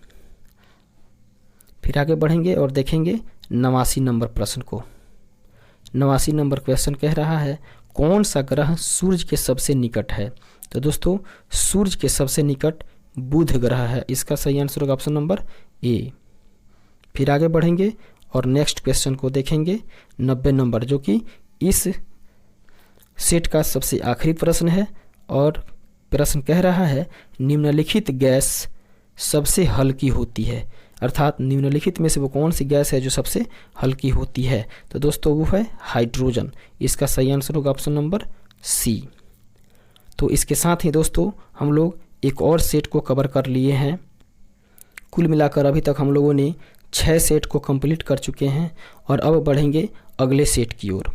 फिर आगे बढ़ेंगे और देखेंगे 89 नंबर प्रश्न को। 89 नंबर क्वेश्चन कह रहा है कौन सा ग्रह सूर्य के सबसे निकट है? तो दोस्तों सूर्य के सबसे निकट बुध ग्रह है। इसका सही आंसर होगा ऑप्शन नंबर ए। फिर आगे बढ़ेंगे और नेक्स्ट क्वेश्चन को देखेंगे 90 नंबर, जो कि इस सेट का सबसे आखिरी प्रश्न है। और प्रश्न कह रहा है निम्नलिखित गैस सबसे हल्की होती है, अर्थात निम्नलिखित में से वो कौन सी गैस है जो सबसे हल्की होती है? तो दोस्तों वो है हाइड्रोजन। इसका सही आंसर होगा ऑप्शन नंबर सी। तो इसके साथ ही दोस्तों हम लोग एक और सेट को कवर कर लिए हैं। कुल मिलाकर अभी तक हम लोगों ने 6 सेट को कंप्लीट कर चुके हैं और अब बढ़ेंगे अगले सेट की ओर।